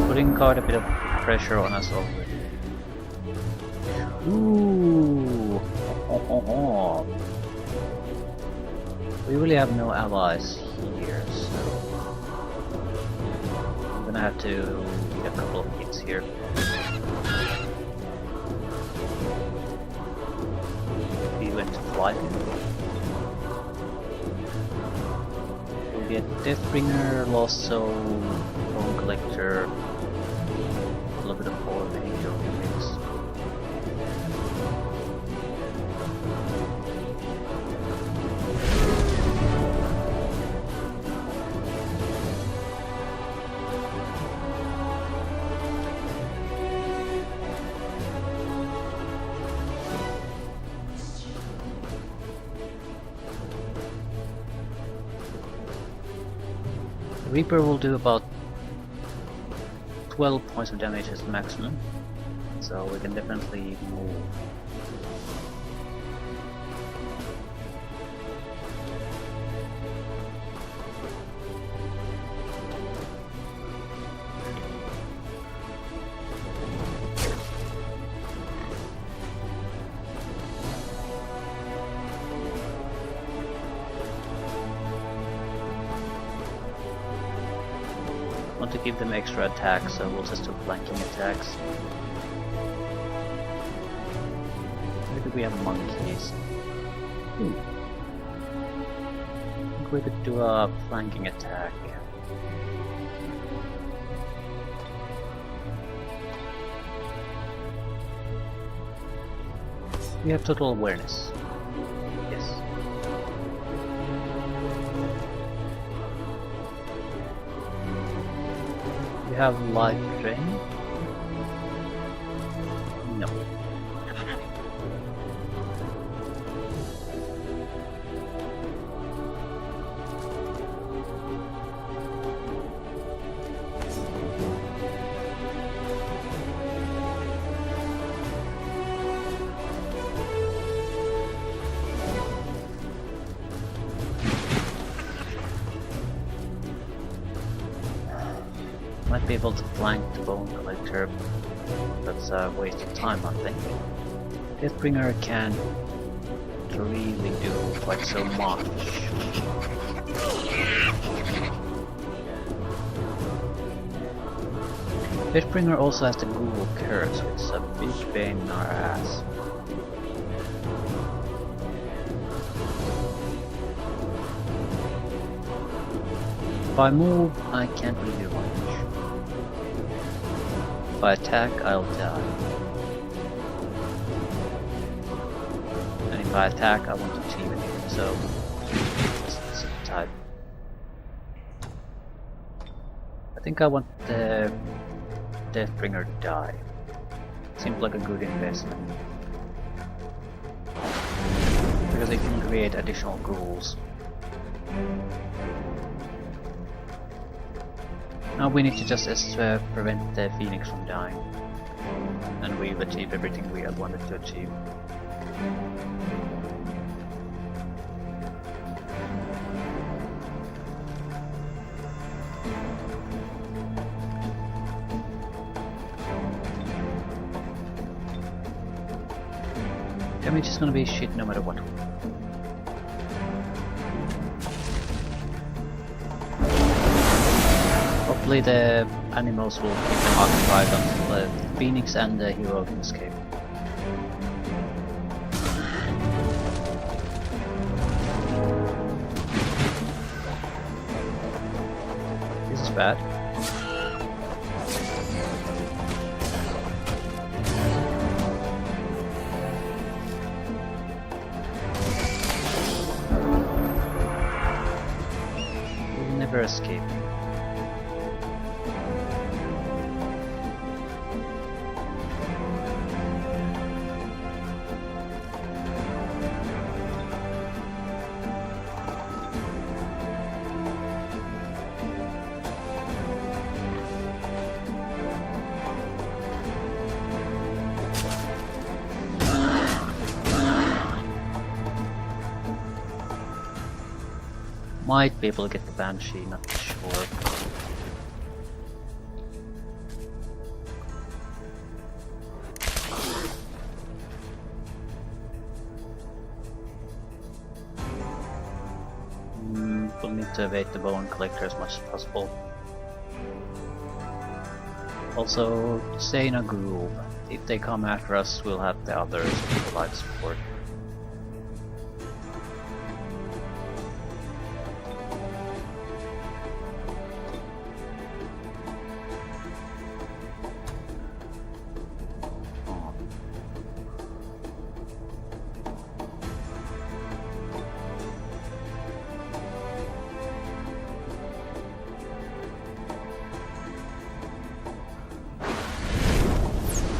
Putting quite a bit of pressure on us already. Ooh! We really have no allies here, so I'm gonna have to get a couple of hits here. He went to fly. We get Deathbringer, lost soul, Bone Collector. A little bit of all the angel mix. The Reaper will do about 12 points of damage as the maximum, so we can definitely move. Want to give them extra attacks, so we'll just do flanking attacks. Where do we have monkeys? I think we could do a flanking attack. We have total awareness. Yes. We have life drain? No. Might be able to flank the Bone Collector. That's a waste of time, I think. Deathbringer can't really do quite so much. Deathbringer also has the Ghoul Curse, so it's a big pain in our ass. If I move, I can't really do much. If I attack, I'll die. And if I attack, I want to team it, so just type. I think I want the Deathbringer to die. Seems like a good investment. Because it can create additional ghouls. Now we need to just prevent the Phoenix from dying. And we've achieved everything we had wanted to achieve. Damage is gonna be shit no matter what. Hopefully the animals will keep them occupied until the Phoenix and the hero can escape. bad. We'll never escape. Might be able to get the Banshee, not sure. We'll need to evade the Bone Collector as much as possible. Also, stay in a groove. If they come after us, we'll have the others to provide support.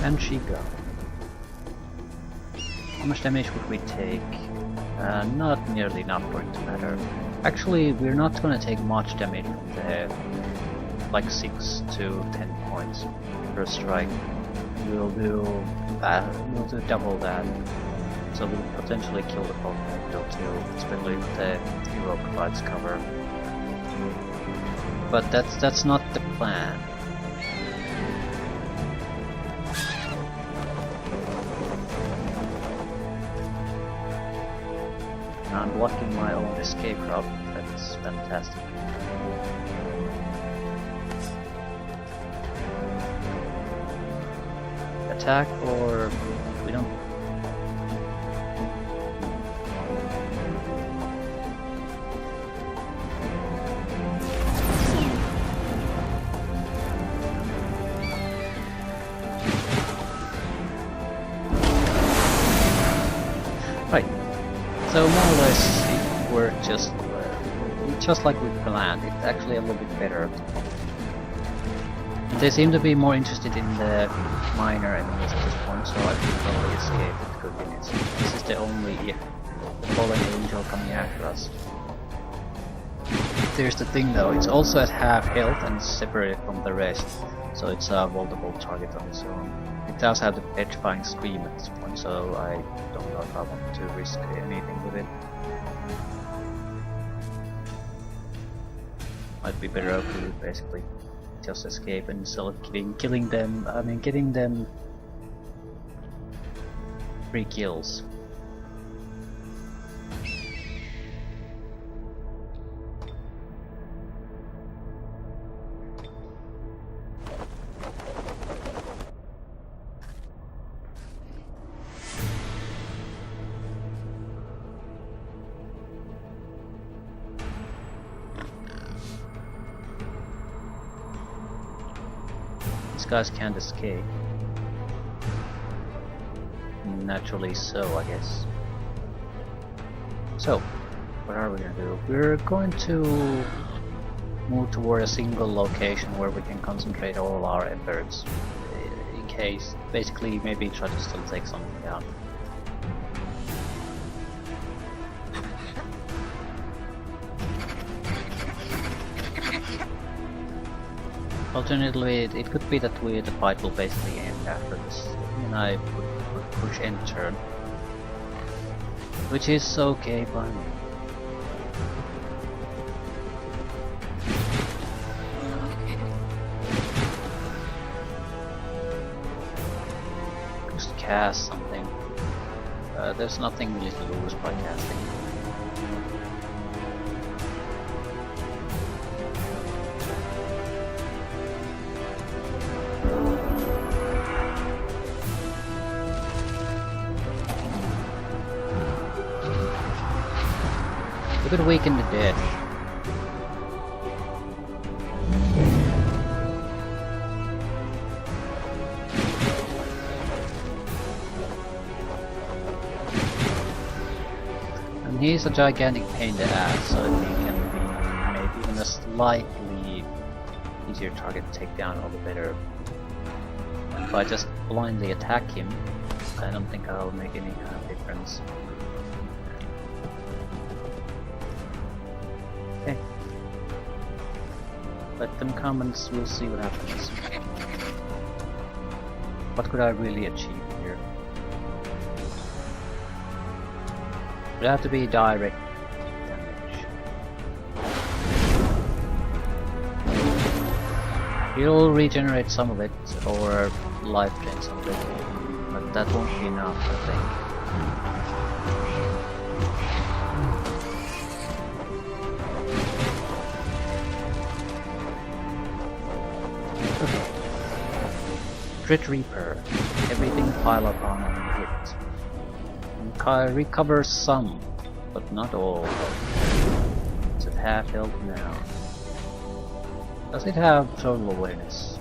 And she go. How much damage would we take? Not nearly enough for it to matter. Actually, we're not gonna take much damage from the like 6 to 10 points per strike. We'll do that. We'll do double that. So we'll potentially kill the Pokemon kill too, especially if the hero provides cover. But that's not the plan. I'm blocking my own escape route. That's fantastic. Attack or we don't. Right. So more or less it worked just like we planned. It's actually a little bit better. They seem to be more interested in the minor enemies at this point, so I can probably escape with good units. This is the only fallen angel coming after us. There's the thing though, it's also at half health and it's separated from the rest, so it's a vulnerable target on its own. It does have the petrifying scream at this point, so I don't know if I want to risk anything with it. Might be better off to basically just escape and instead of killing them, I mean getting them 3 kills. These guys can't escape. Naturally so, I guess. So, what are we gonna do? We're going to move toward a single location where we can concentrate all our efforts. In case, basically, maybe try to still take something down. Alternatively, it could be that the fight will basically end after this, and I would push end turn, which is okay by me. Just cast something. There's nothing really to lose by casting. We could weaken the dead. he's a gigantic pain in the ass, so he can be maybe even a slightly easier target to take down, all the better. If I just blindly attack him, I don't think I'll make any kind of difference. Okay. Let them come and we'll see what happens. What could I really achieve here? Would have to be direct damage. He'll regenerate some of it, or life drain some of it, but that won't be enough, I think. Dread Reaper. Everything pile up on hit. And recovers some, but not all. It's at half health now. Does it have total awareness?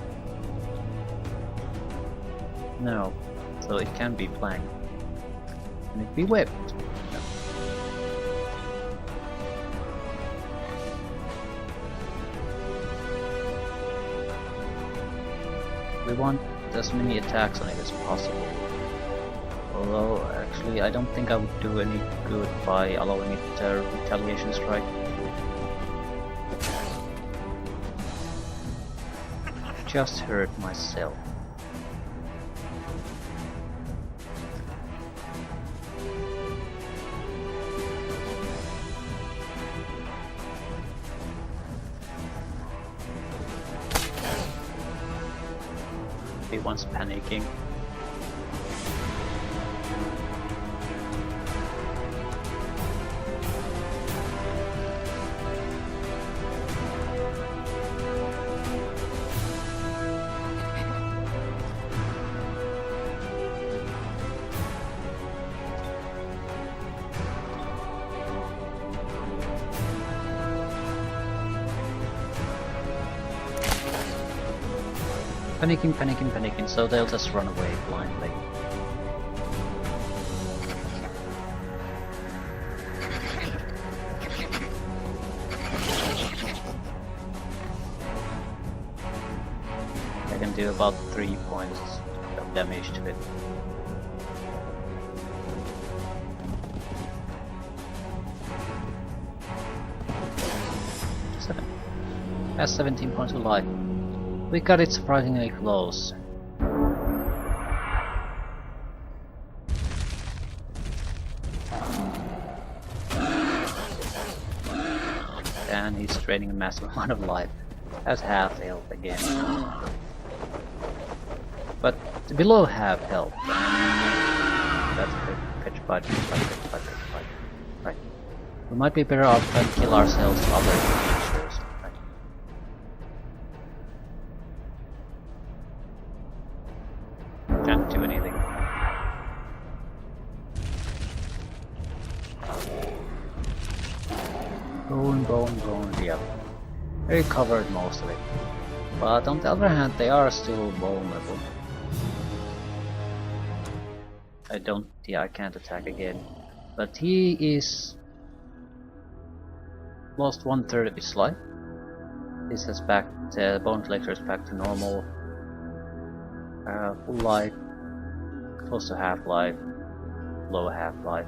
No, so it can be flanked. Can it be whipped? No. We want as many attacks on it as possible. Although, actually, I don't think I would do any good by allowing it to retaliation strike. Just hurt myself. Everyone's panicking. Panicking, so they'll just run away blindly. I can do about 3 points of damage to it. Has 17 points of life. We got it surprisingly close. And he's draining a massive amount of life. Has half health again. But below half health. That's pitch bud. Right. We might be better off trying to kill ourselves other creatures. Can't do anything. Bone, yeah. They recovered most of it. But on the other hand, they are still vulnerable. I can't attack again. But he is... lost 1/3 of his life. This has bone collector is back to normal. Full life, close to half life, low half life.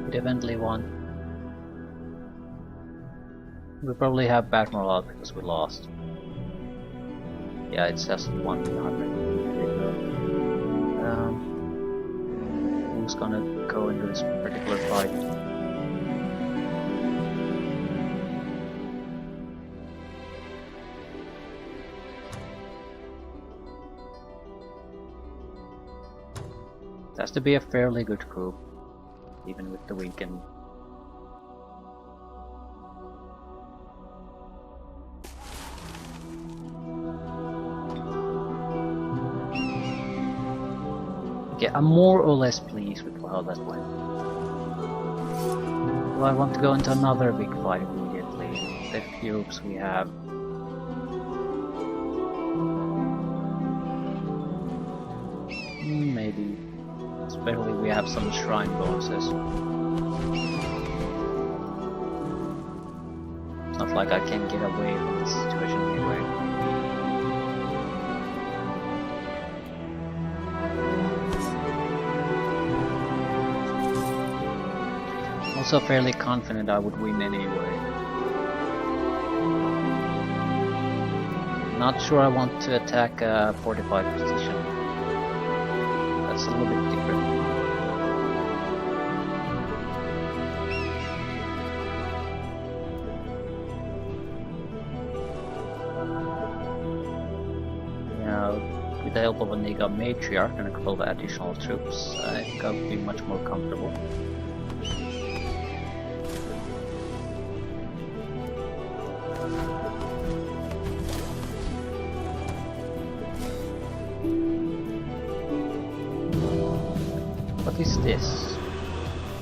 We definitely won. We probably have bad morale because we lost. Yeah, it's just 100. Who's gonna go into this particular fight? It has to be a fairly good group, even with the weekend. Okay, I'm more or less pleased with how that went. Do I want to go into another big fight immediately? The groups we have. especially we have some shrine bonuses. It's not like I can get away from this situation anyway. Also fairly confident I would win anyway. Not sure I want to attack a fortified position. That's a little bit different. Yeah, with the help of a Nega Matriarch and a couple of additional troops, I think I'll be much more comfortable. What is this?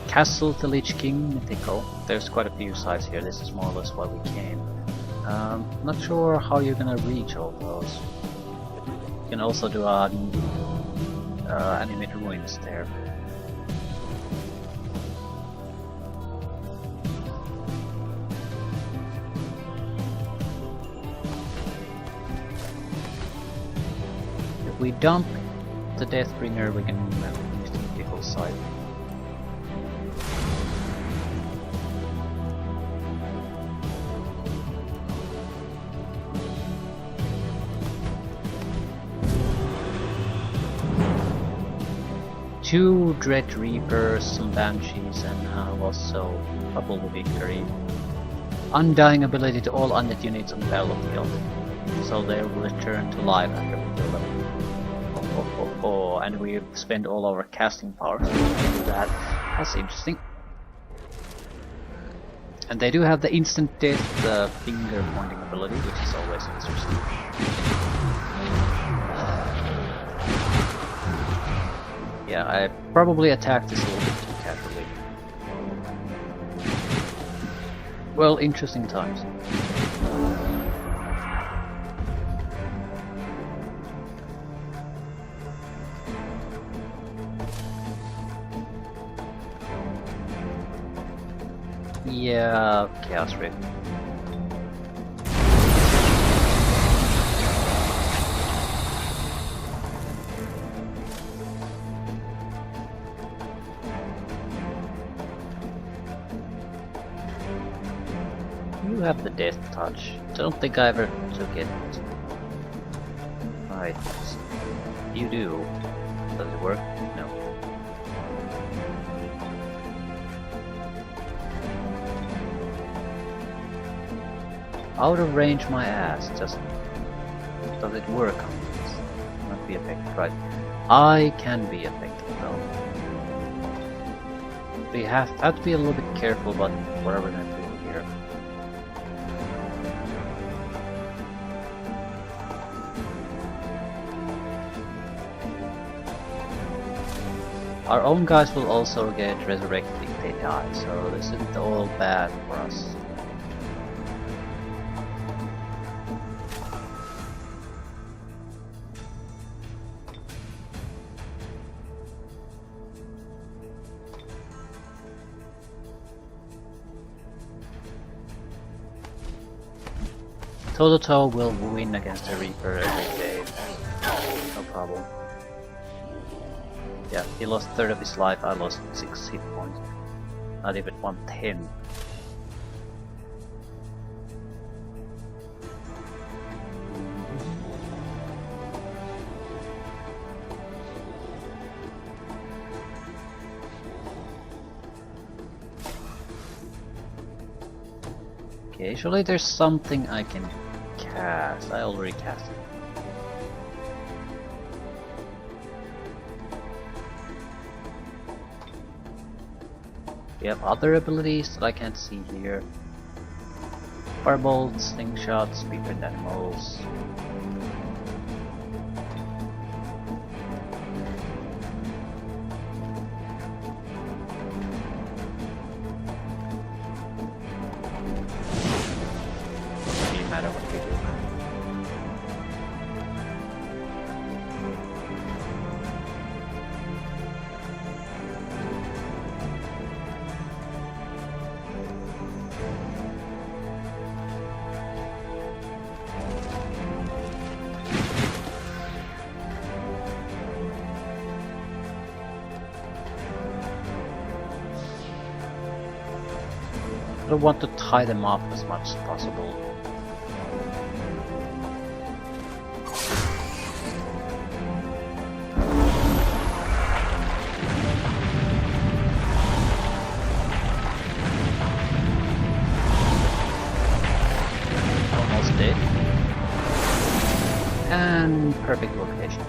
Castle the Lich King mythical. There's quite a few sites here. This is more or less why we came. Not sure how you're gonna reach all those. You can also do animate ruins there. If we dump the Deathbringer, we can use the mythical site. Two Dread Reapers, some Banshees, and also a Bubble Victory. Undying ability to all undead units on the battlefield, so they will return to life after we kill them. And we spend all our casting power to do that. That's interesting. And they do have the instant death finger pointing ability, which is always interesting. Yeah, I probably attacked this a little bit too casually. Well, interesting times. Yeah, Chaos Rift. You have the Death Touch. Don't think I ever took it. Right. You do. Does it work? No. Out of range my ass, just does it work on this? Not be effective, right? I can be effective though. We have to be a little bit careful about what we're gonna do here. Our own guys will also get resurrected if they die, so this isn't all bad for us. Toto will win against a Reaper every day. No problem. Yeah, he lost a third of his life, I lost 6 hit points. Not even 110. Occasionally there's something I can cast. I already cast it. We have other abilities that I can't see here. Firebolt, slingshots, befriend animals. Doesn't matter what we do. don't want to tie them up as much as possible. Almost dead. And perfect location.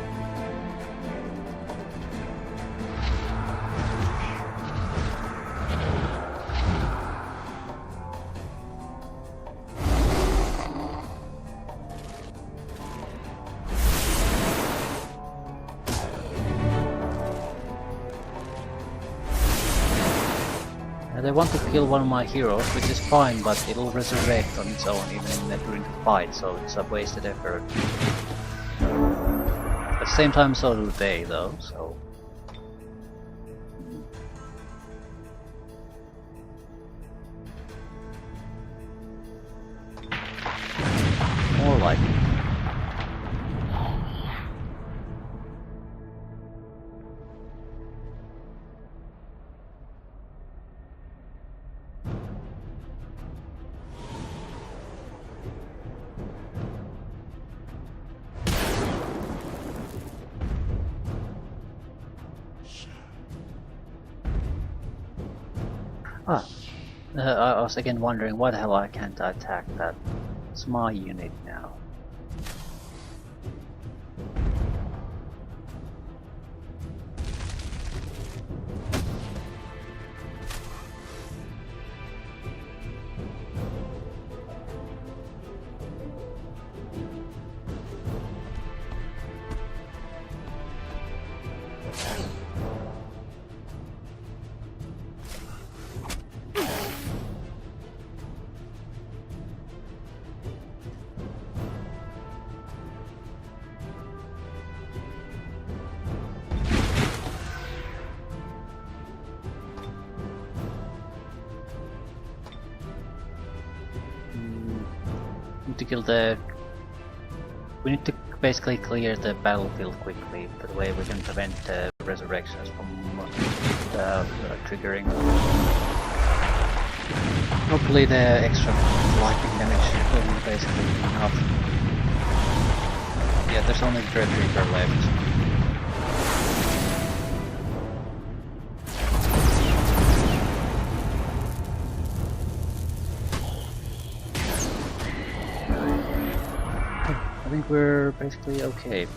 They want to kill one of my heroes, which is fine, but it'll resurrect on its own even during the fight, so it's a wasted effort. At the same time, so do they, though, so... More like... I was again wondering why the hell I can't attack that. It's my unit now. To kill the... We need to basically clear the battlefield quickly, that way we can prevent the resurrections from triggering. Hopefully the extra lightning damage will basically be enough. Yeah, there's only Dread Reaper left. I think we're basically okay.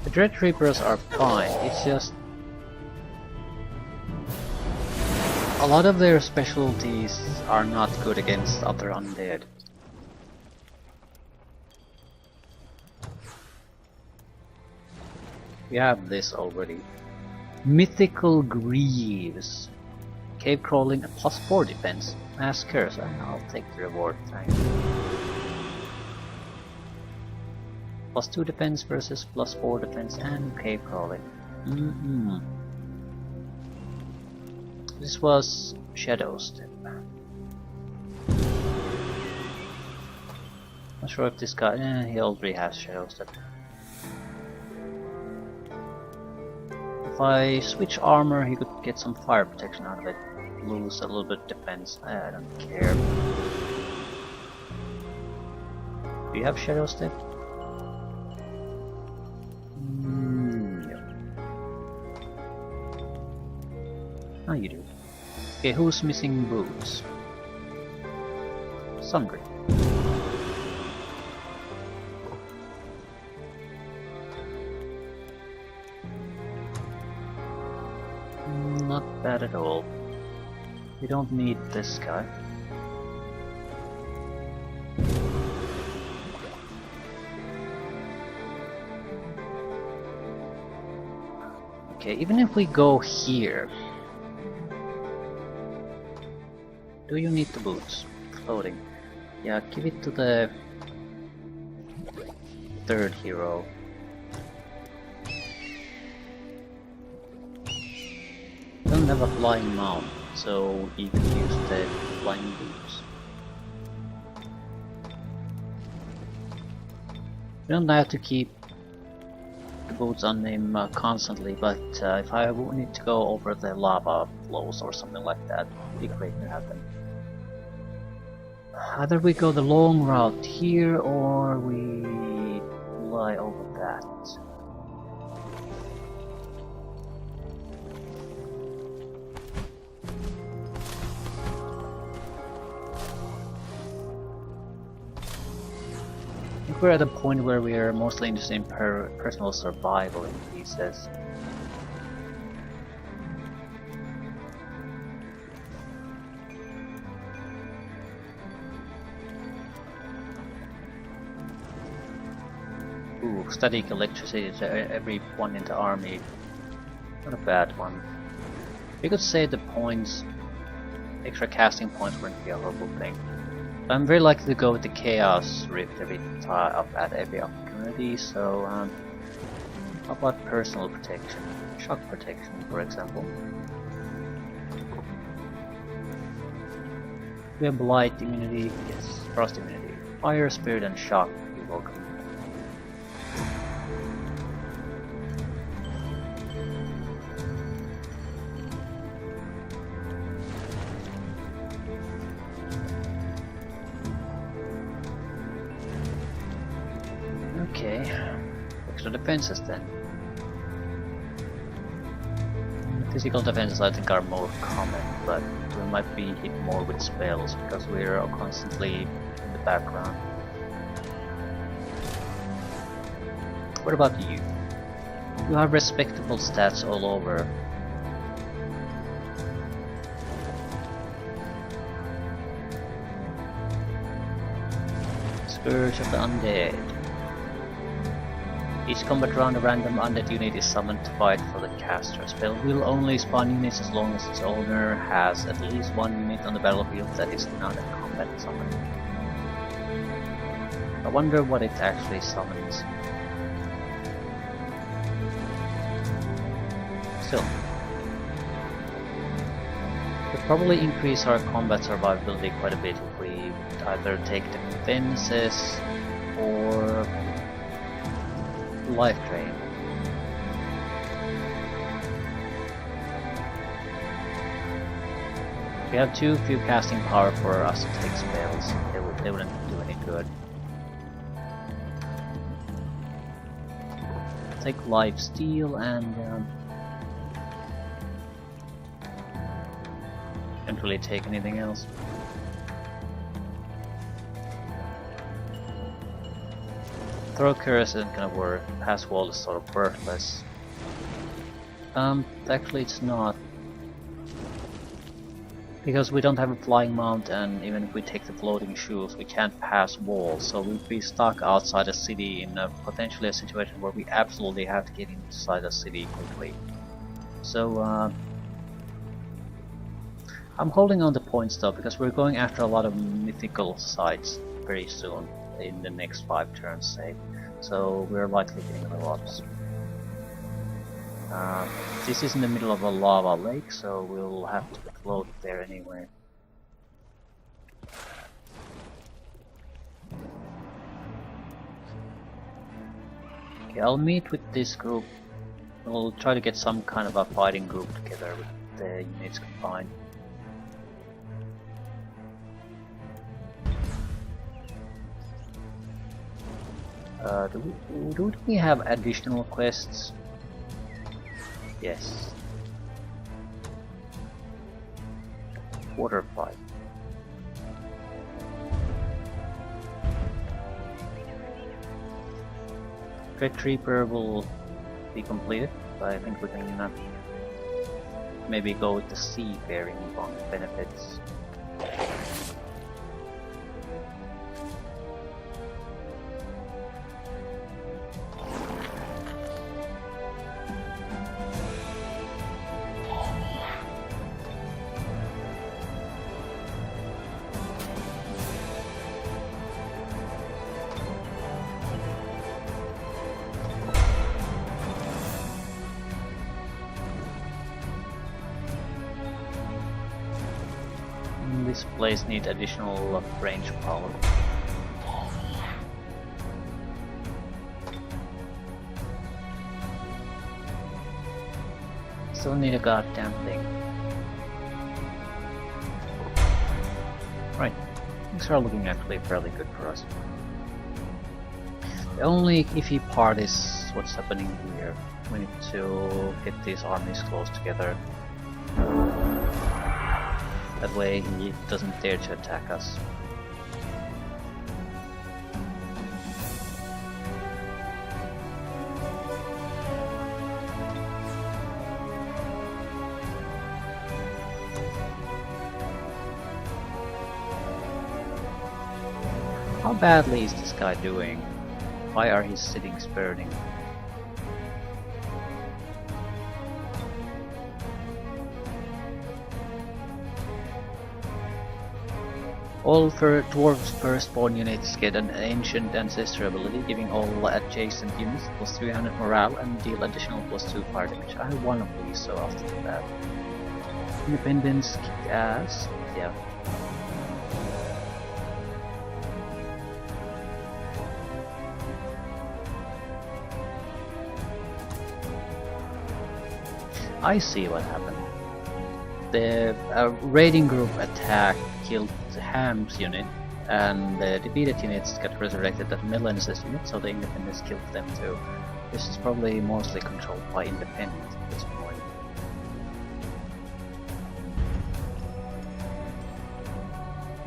The Dread Reapers are fine, it's just... a lot of their specialties are not good against other undead. We have this already. Mythical Greaves. Cave crawling and +4 defense. Mass curse. I'll take the reward, thanks. +2 defense versus +4 defense and cave crawling. This was Shadow Step. Not sure if this guy... he already has Shadow Step. If I switch armor, he could get some fire protection out of it. Lose a little bit of defense. I don't care. Do you have Shadow Step? No. Oh, you do. Okay, who's missing boots? Sundry. Not bad at all. We don't need this guy. Okay, even if we go here... Do you need the boots? Floating. Yeah, give it to the... third hero. Don't have a flying mount, so you can use the flying boots. We don't have to keep the boots on him constantly, but if I need to go over the lava flows or something like that, it'd be great to have them. Either we go the long route here or we fly over that. I think we're at a point where we are mostly interested in personal survival in pieces. Ooh, static electricity to everyone in the army. Not a bad one. We could say the points, extra casting points wouldn't be a horrible thing. I'm very likely to go with the Chaos Rift every time up at every opportunity, so how about personal protection? Shock protection, for example. We have blight immunity, yes, frost immunity, fire, spirit, and shock. You're welcome. Okay, extra defenses then. Physical defenses I think are more common, but we might be hit more with spells because we're constantly in the background. What about you? You have respectable stats all over. Scourge of the Undead. Each combat round a random undead unit is summoned to fight for the caster. Spell will only spawn units as long as its owner has at least one unit on the battlefield that is not a combat summon. I wonder what it actually summons. Still. It would probably increase our combat survivability quite a bit if we either take defenses or life drain. We have too few casting power for us to take spells. They wouldn't do any good. Take life steal and can't really take anything else. Throw curse isn't gonna work. Pass wall is sort of worthless. Actually it's not. Because we don't have a flying mount, and even if we take the floating shoes, we can't pass walls, so we'd be stuck outside a city in potentially a situation where we absolutely have to get inside a city quickly. So I'm holding on to points though, because we're going after a lot of mythical sites very soon. In the next 5 turns, say. So we're likely getting level ups. This is in the middle of a lava lake, so we'll have to float there anyway. Okay, I'll meet with this group. We'll try to get some kind of a fighting group together with the units combined. Do we have additional quests? Yes. Water fight. Dread Reaper will be completed, but I think we can maybe go with the seafaring benefits. place need additional range power. Still need a goddamn thing. Right, things are looking actually fairly good for us. The only iffy part is what's happening here. We need to get these armies close together. That way he doesn't dare to attack us. How badly is this guy doing? Why are his cities burning? All dwarves firstborn units get an ancient ancestor ability, giving all adjacent units plus 300 morale and deal additional plus 2 fire damage. I have one of these, so I'll take that. Independence kick ass. Yeah. I see what happened. The raiding group attack killed Ham's unit, and the defeated units got resurrected at Melenis' unit, so the independents killed them too. This is probably mostly controlled by independents at this point.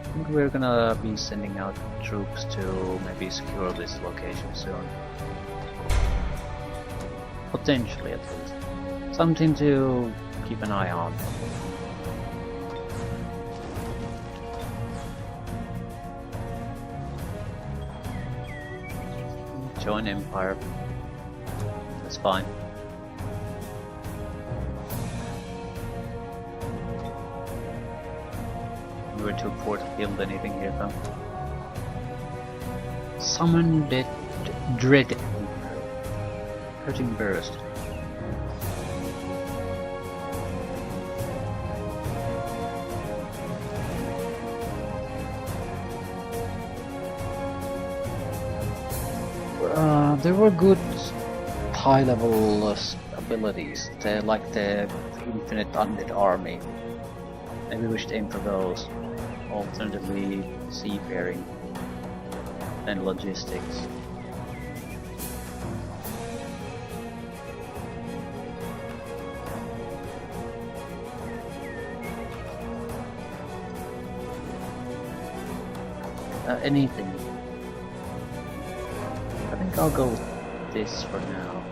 I think we're gonna be sending out troops to maybe secure this location soon. Potentially at least. Something to keep an eye on. Join Empire. That's fine. We were too poor to build anything here though. Summon the Dread Hurting Burst. There were good high level abilities, like the Infinite Undead Army. Maybe we should aim for those. Alternatively, seafaring and logistics. Anything. I think I'll go with this for now.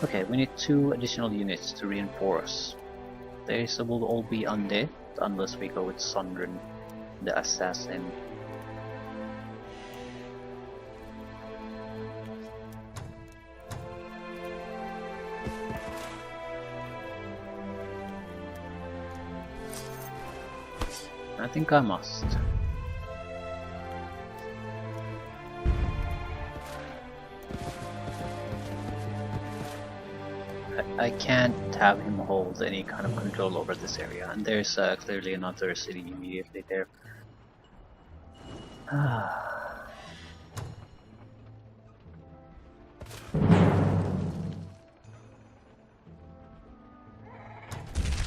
Okay, we need 2 additional units to reinforce. These will all be undead unless we go with Sundren, the assassin. I think I must. I can't have him hold any kind of control over this area, and there's clearly another city immediately there.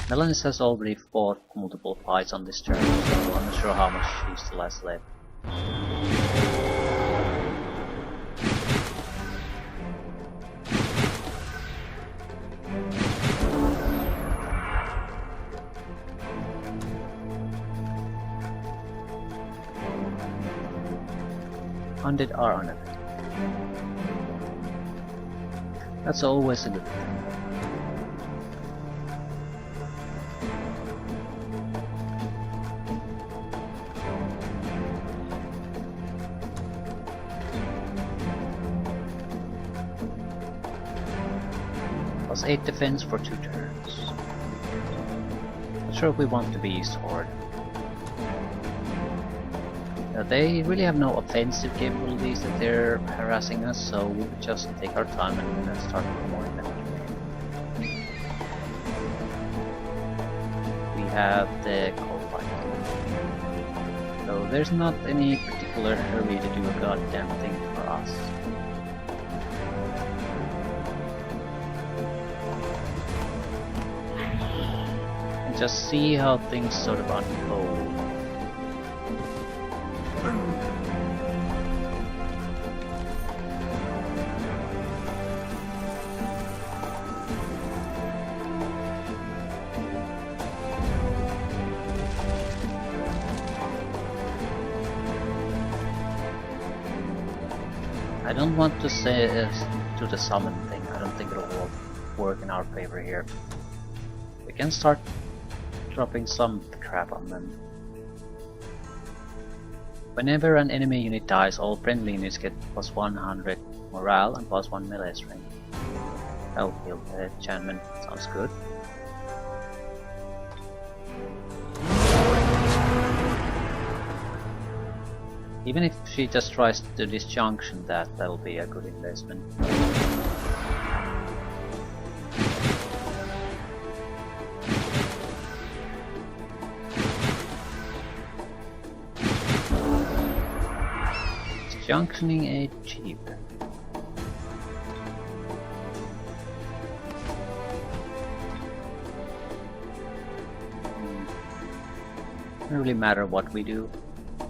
Melenis has already fought multiple fights on this turn, so I'm not sure how much she still has left. Undead are undead. That's always a good thing. Plus 8 defense for 2 turns. Not sure if we want to be sword. They really have no offensive capabilities that they're harassing us, so we'll just take our time and start ignoring them. We have the coal-fight. So there's not any particular hurry to do a goddamn thing for us. And just see how things sort of unfold. I don't want to say to the summon thing, I don't think it'll work in our favor here. We can start dropping some crap on them. Whenever an enemy unit dies, all friendly units get plus 100 morale and plus 1 melee strength. That'll kill the enchantment, sounds good. Even if she just tries to disjunction that'll be a good investment. Disjunctioning ain't cheap. Doesn't really matter what we do, as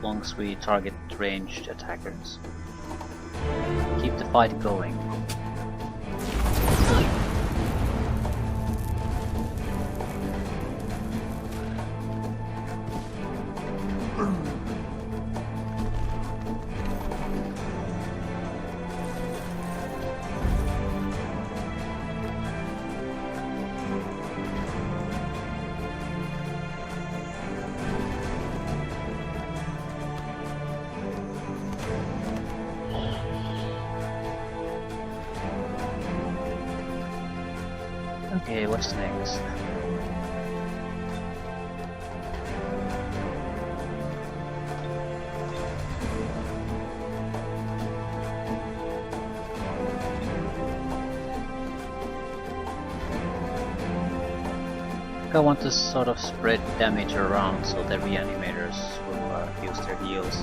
long as we target ranged attackers. Keep the fight going. Okay, what's next? I want to sort of spread damage around so the reanimators will use their heals.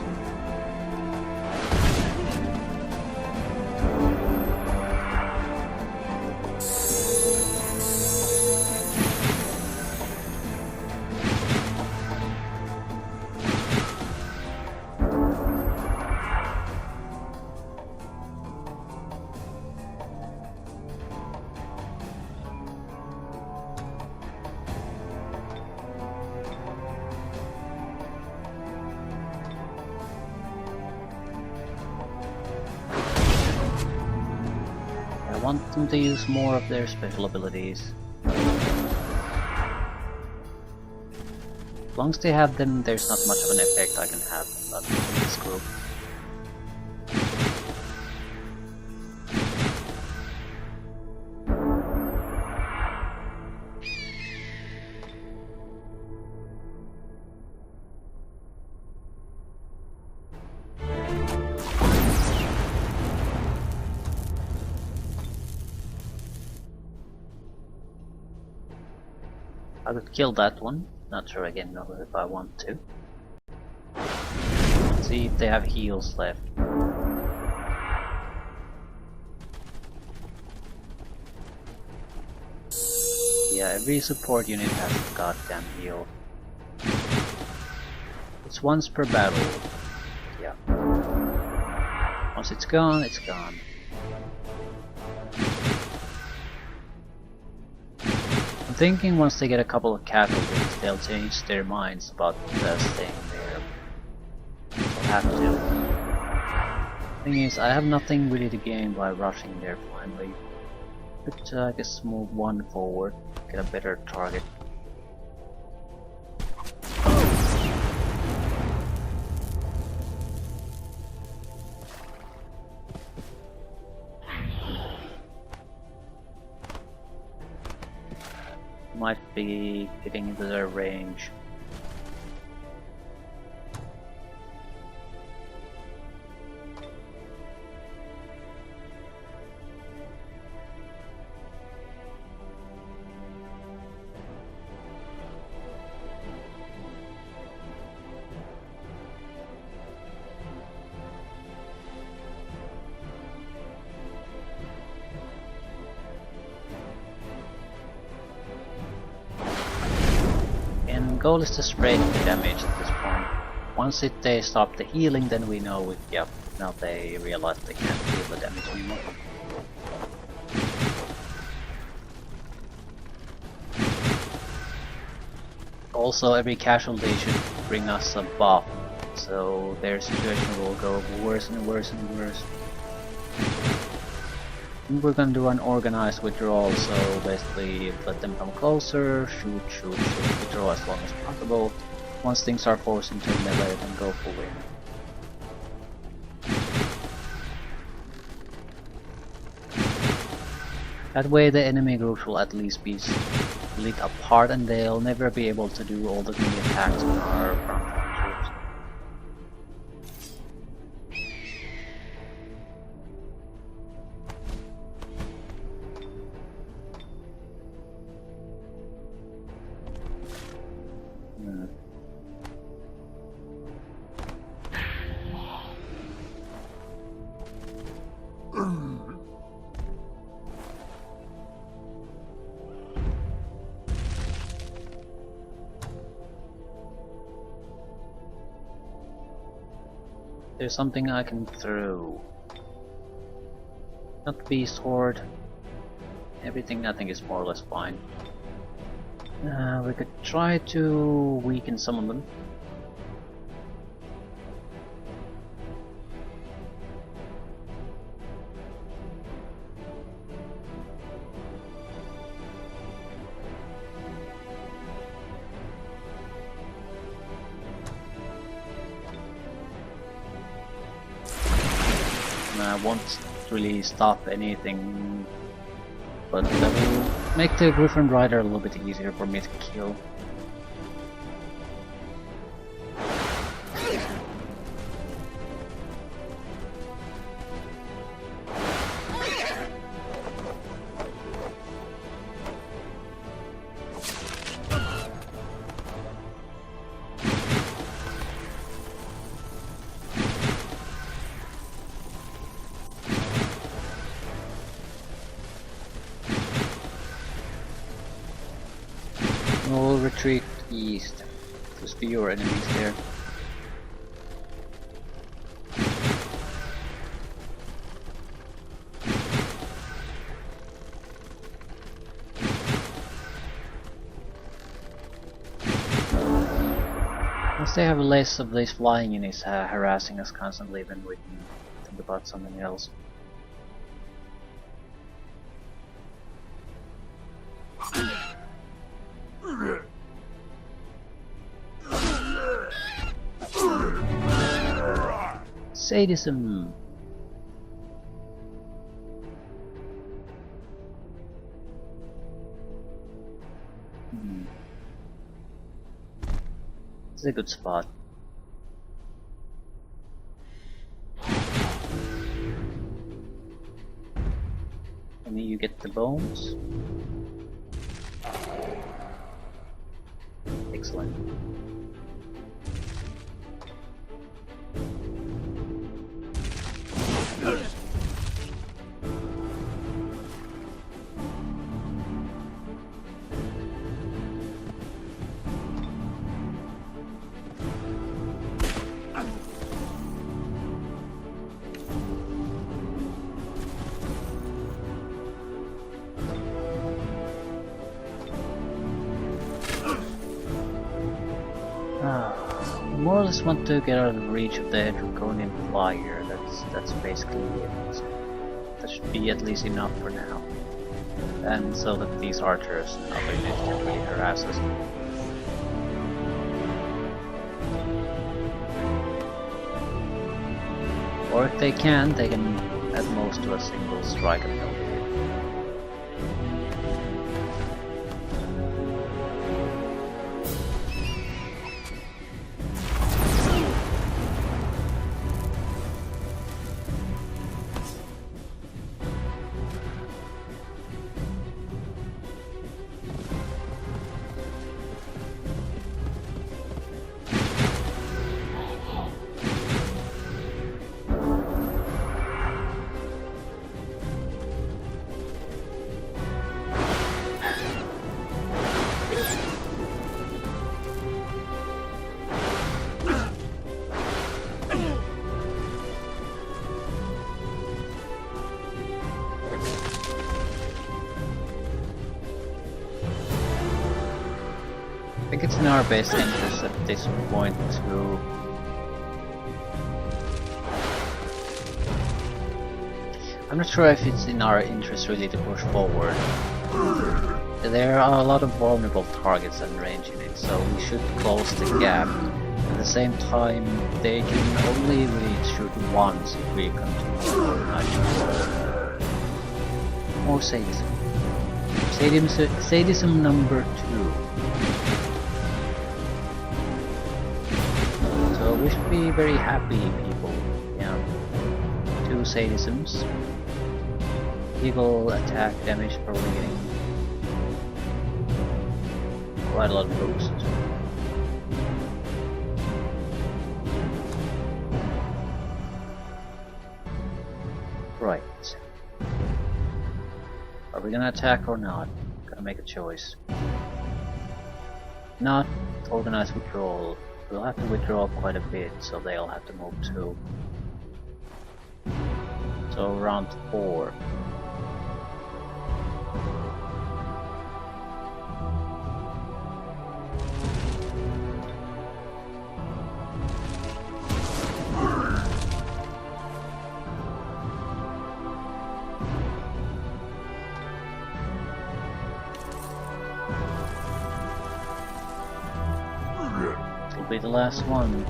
I want them to use more of their special abilities. As long as they have them, there's not much of an effect I can have in this group. I could kill that one, not sure again if I want to. Let's see if they have heals left. Yeah, every support unit has a goddamn heal. It's once per battle. Yeah. Once it's gone, it's gone. I'm thinking once they get a couple of casualties, they'll change their minds about staying there. I'll have to. Thing is, I have nothing really to gain by rushing there finally. But I guess move one forward, get a better target. Might be getting into their range. goal is to spread the damage at this point. Once they stop the healing, then we know, yep, now they realize they can't heal the damage anymore. Also, every casualty should bring us a buff, so their situation will go worse and worse and worse. And we're gonna do an organized withdrawal, so basically let them come closer, shoot, withdraw as long as possible. Once things are forced into melee, then go for win. That way the enemy groups will at least be split apart and they'll never be able to do all the mini attacks on our frontline troops. There's something I can throw. Not the beast horde. Everything I think is more or less fine. We could try to weaken some of them. Won't really stop anything, but that will make the Griffin Rider a little bit easier for me to kill. We'll retreat east. There's fewer enemies there. Once they have less of these flying units harassing us constantly, then we can think about something else. Sadism. It's a good spot. And you get the bones. Excellent. More or less want to get out of reach of the draconian flyer. That's basically it. That should be at least enough for now. And so that these archers and other units can really harass us. Or if they can at most do a single strike and they'll do it. think it's in our best interest at this point to I'm not sure if it's in our interest really to push forward. There are a lot of vulnerable targets and range in it, so we should close the gap. At the same time, they can only really shoot once if we continue organizing. More sadism. Sadism number 2. So we should be very happy, people. Yeah. 2 sadisms. Eagle attack damage probably getting quite a lot of boost. Right. Are we gonna attack or not? Gotta make a choice. Not organized withdrawal. We'll have to withdraw quite a bit, so they'll have to move too. So round 4. Be the last one.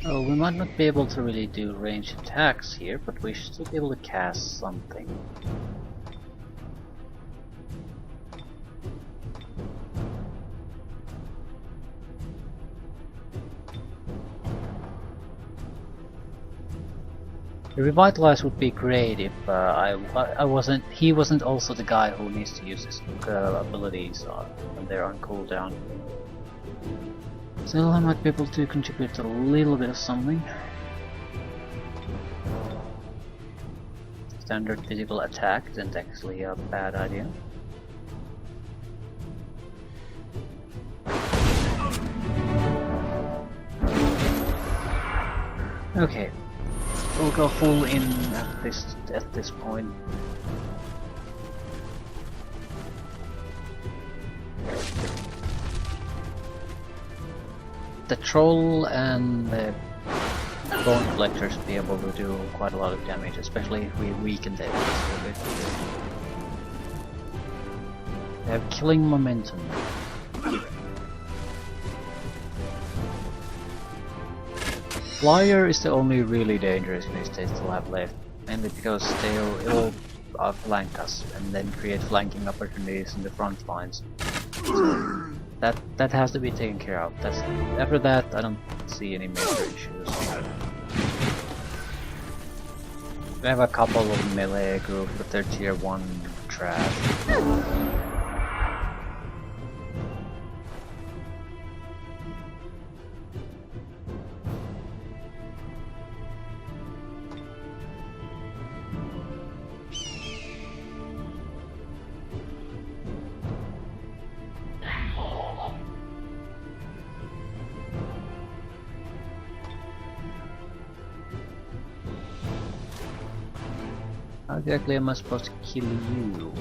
Oh, we might not be able to really do ranged attacks here, but we should still be able to cast something. The Revitalize would be great if he wasn't also the guy who needs to use his abilities when they're on cooldown. Still, I might be able to contribute a little bit of something. Standard physical attack isn't actually a bad idea. Okay, we'll go full in at this point. The troll and the bone collector should be able to do quite a lot of damage, especially if we weaken them a little bit. They have killing momentum. Flyer is the only really dangerous unit they still have left, mainly because it'll outflank us and then create flanking opportunities in the front lines. So that has to be taken care of. After that, I don't see any major issues. We have a couple of melee group, but they're tier 1 trash. How exactly am I supposed to kill you?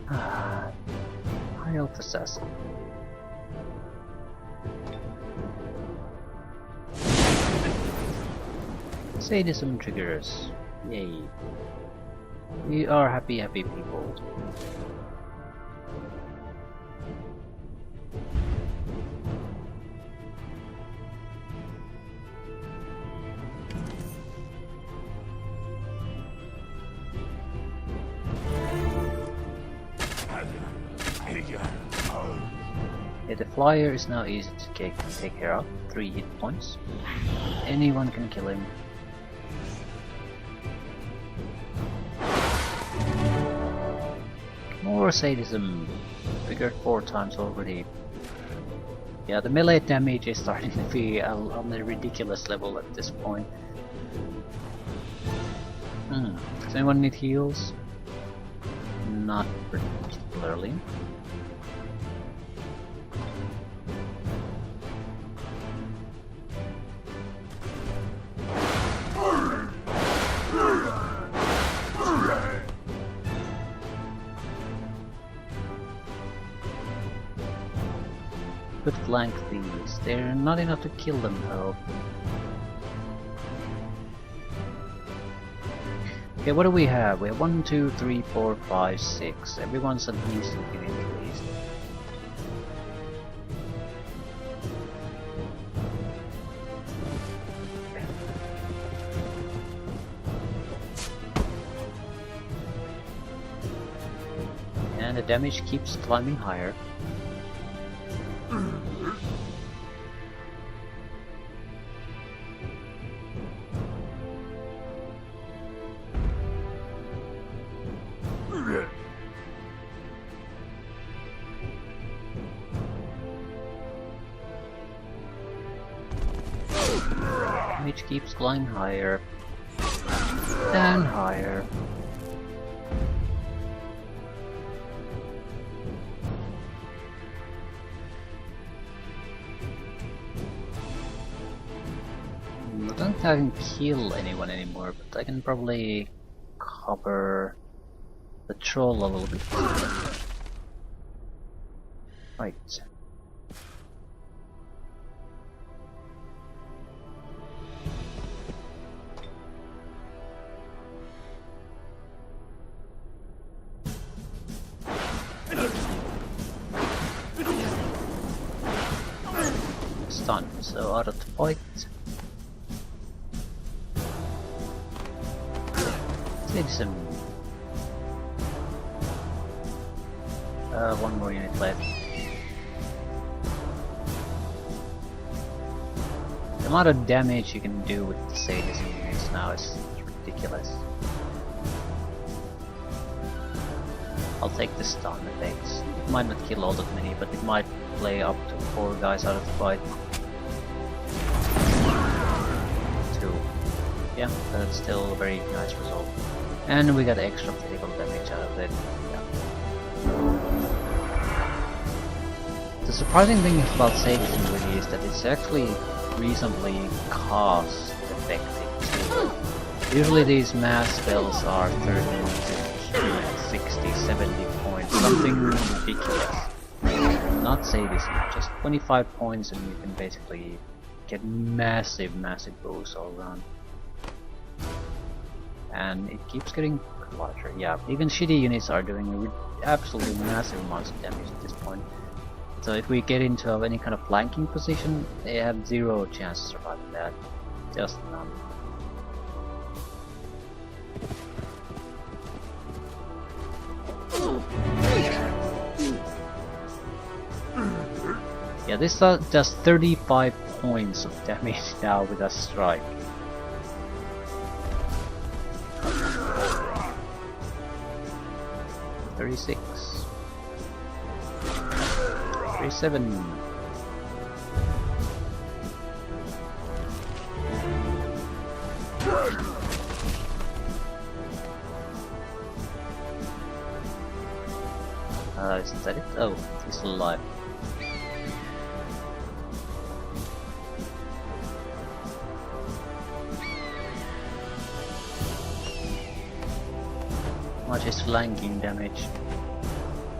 High Elf Assassin. Sadism triggers. Yay. We are happy people. the flyer is now easy to take care of. 3 hit points. Anyone can kill him. More sadism. Figured 4 times already. Yeah, the melee damage is starting to be on a ridiculous level at this point. Does anyone need heals? Not particularly. Could flank these. They're not enough to kill them though. Okay, what do we have? We have 1, 2, 3, 4, 5, 6. Everyone's at least looking at least. And the damage keeps climbing higher. Damage keeps climbing higher and higher. I don't think I can kill anyone anymore, but I can probably cover the troll a little bit. Right. Stun, so out of the fight. Take some. One more unit left. The amount of damage you can do with the sadism units now is ridiculous. I'll take the stun effects. It might not kill all that many, but it might play up to 4 guys out of the fight. 2. Yeah, that's still a very nice result. And we got extra critical damage out of it. Yeah. The surprising thing about sadism really is that it's actually reasonably cost effective too. Usually these mass spells are 30, 60, 70 points, something ridiculous. Not sadism, just 25 points and you can basically get massive boosts all around. And it keeps getting larger. Yeah, even shitty units are doing absolutely massive amounts of damage at this point. So if we get into any kind of flanking position, they have 0 chance of surviving that. Just none. Yeah, this does 35 points of damage now with a strike. $36. 37. Isn't that it? Oh, he's still alive. How much is flanking damage?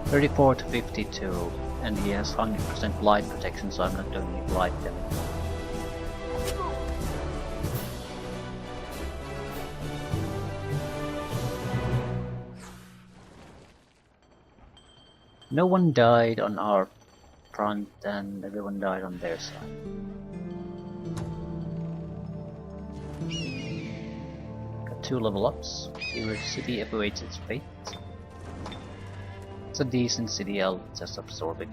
34 to 52, and he has 100% blight protection, so I'm not doing any blight damage. No one died on our front, and everyone died on their side. Got 2 level ups. Your city awaits its fate. It's a decent city, I'll just absorb it.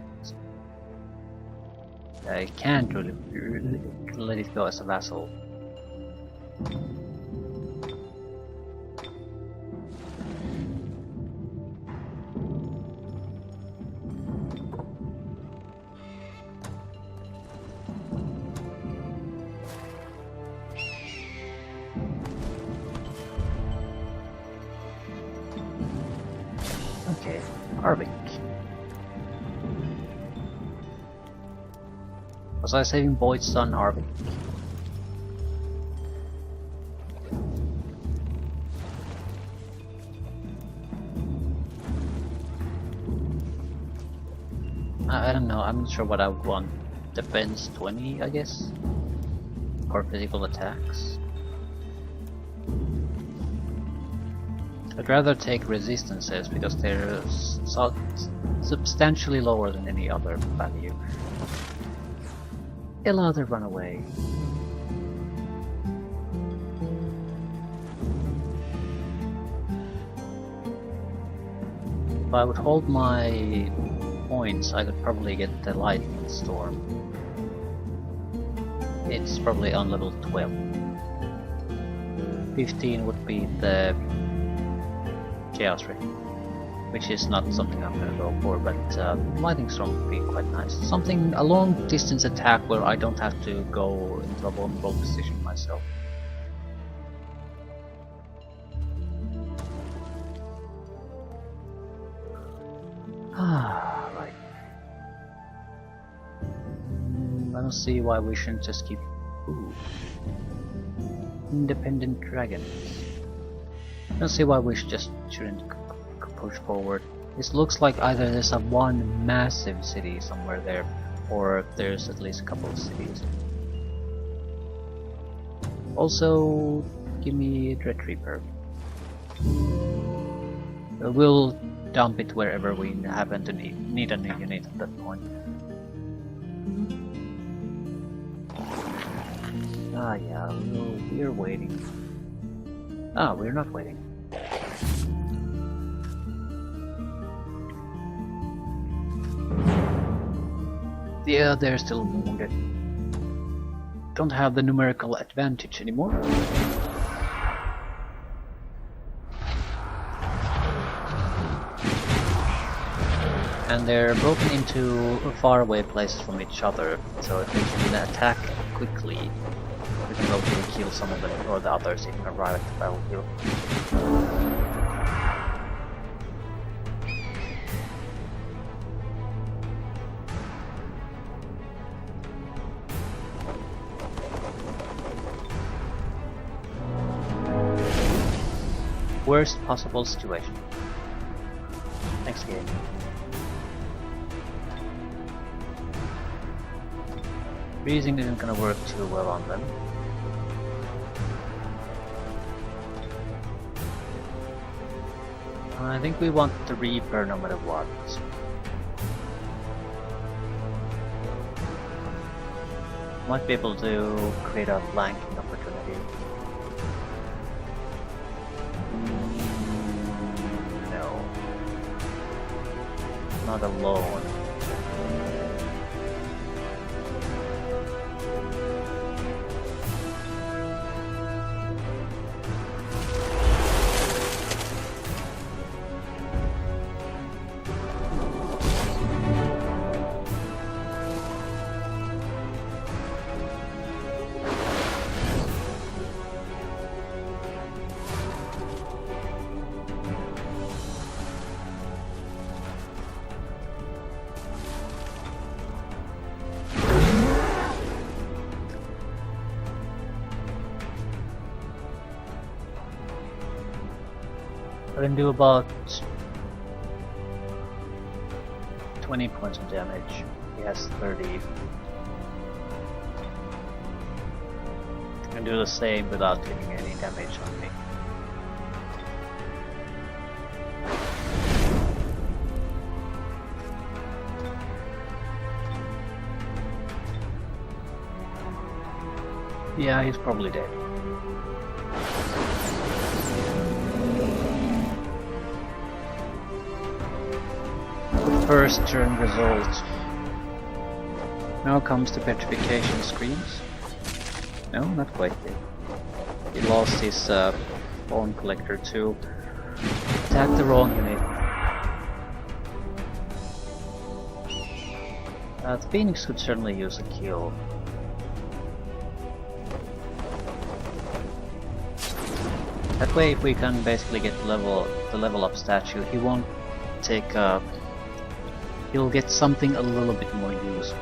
I can't really let it go as a vassal. Okay, Harvick. Was I saving Boyd's son, Harvick? I don't know, I'm not sure what I would want. Defense 20, I guess? Or physical attacks? I'd rather take resistances because they're substantially lower than any other value. Allow to run away. If I would hold my points, I could probably get the lightning storm. It's probably on level 12. 15 would be the Chaos Ray, which is not something I'm gonna go for, but lightning storm would be quite nice. Something, a long distance attack where I don't have to go into a vulnerable position myself. Right. I don't see why we shouldn't just keep... Ooh. Independent dragons. I don't see why we shouldn't push forward. This looks like either there's a one massive city somewhere there, or there's at least a couple of cities. Also, give me Dread Reaper. We'll dump it wherever we happen to need a new unit at that point. Ah yeah, we're waiting. Ah, we're not waiting. Yeah, they're still wounded. Don't have the numerical advantage anymore. And they're broken into faraway places from each other, so if they can attack quickly, we can hopefully kill some of them or the others if we arrive at the battlefield. Worst possible situation. Next game. Freezing isn't gonna work too well on them. I think we want the Reaper no matter what. Might be able to create a flanking opportunity. No. Not alone. I can do about 20 points of damage. He has 30. I can do the same without taking any damage on me. Yeah, he's probably dead. First turn result. Now comes the petrification screams. No, not quite yet. He lost his bone collector to attack the wrong unit. The Phoenix could certainly use a kill. That way, if we can basically get the level up statue, he won't take he'll get something a little bit more useful.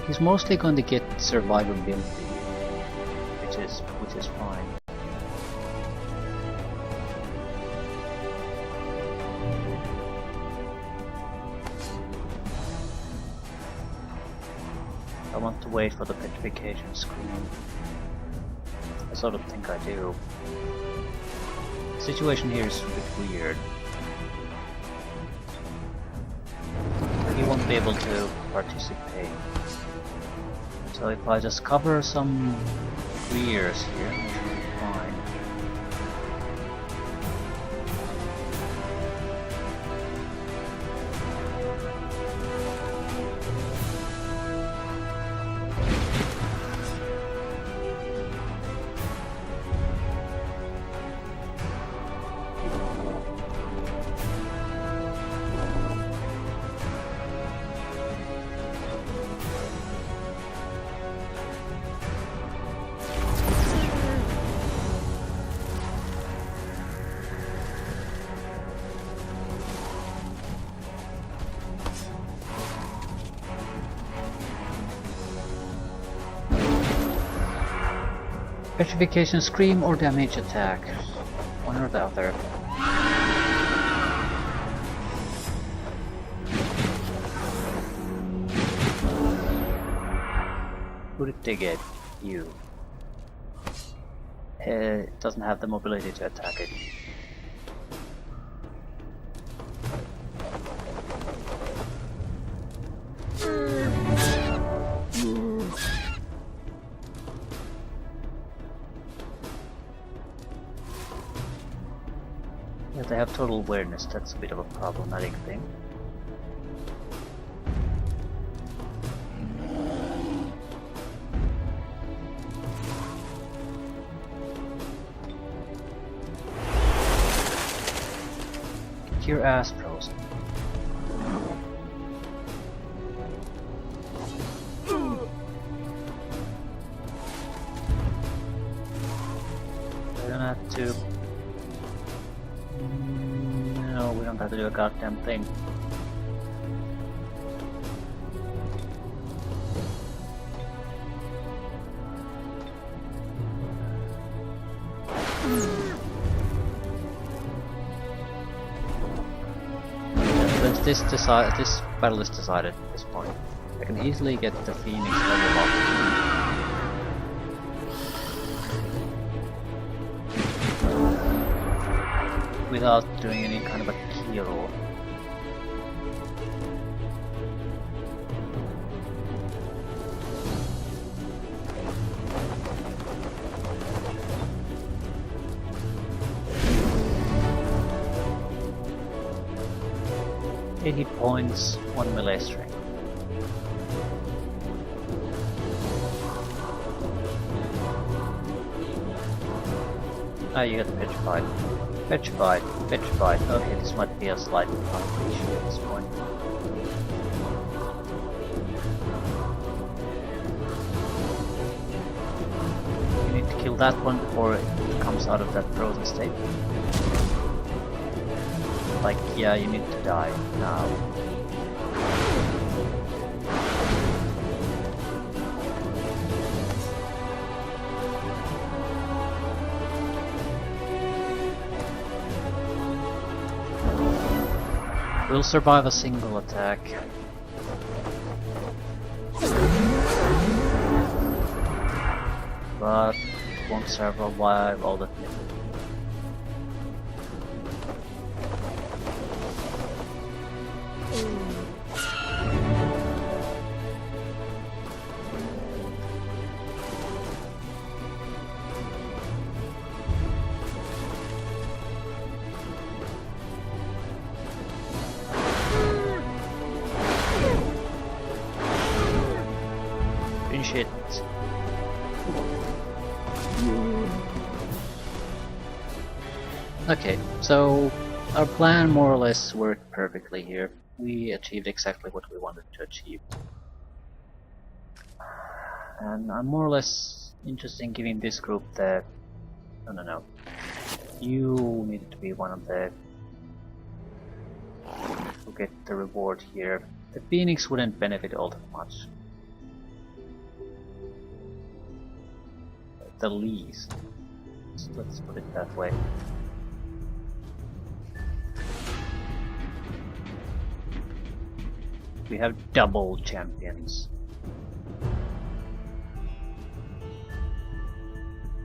He's mostly going to get survivability, which is fine. I want to wait for the petrification screen. I sort of think I do. The situation here is a bit weird. He won't be able to participate. So if I just cover some rears here, we should be fine. Petrification scream or damage attack, one or the other. Who did they get? You. It doesn't have the mobility to attack it. Yeah, they have total awareness, that's a bit of a problematic thing. Get your ass frozen. We're gonna have to... No, we don't have to do a goddamn thing. This battle is decided at this point. I can easily get the Phoenix level up. Without doing any kind of a kill. Hit points, 1 melee strength. Ah, you got petrified. Petrified, petrified. Okay, this might be a slight issue at this point. You need to kill that one before it comes out of that frozen state. Like, yeah, you need to die now. We'll survive a single attack. But it won't survive all that minute. shit. Okay, so our plan more or less worked perfectly here. We achieved exactly what we wanted to achieve. And I'm more or less interested in giving this group the... No. You needed to be one of the... who get the reward here. The Phoenix wouldn't benefit all that much. At the least. So let's put it that way. We have double champions.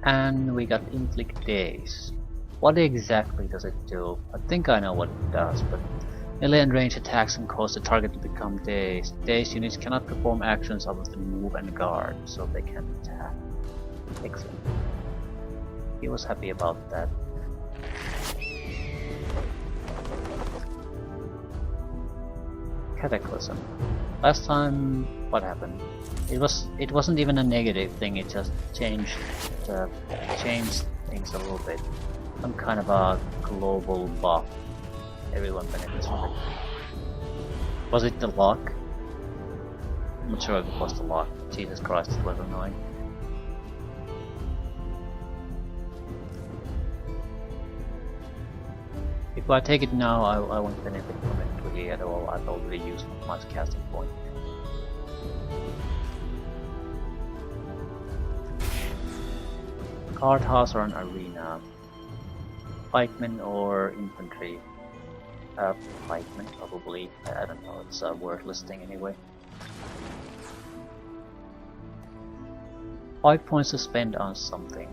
And we got inflict days. What exactly does it do? I think I know what it does, but melee and range attacks can cause the target to become dazed. Dazed units cannot perform actions other than move and guard, so they can attack. Excellent. He was happy about that. Cataclysm. Last time, what happened? It wasn't even a negative thing. It just changed things a little bit. Some kind of a global buff. Everyone benefits from it. Was it the lock? I'm not sure if it was the lock. Jesus Christ, it was annoying. If I take it now, I won't benefit from it really at all. I've already used my casting point. Guard house or an arena. Pikemen or infantry. Pikemen probably. I don't know, it's a worthless thing anyway. 5 points to spend on something.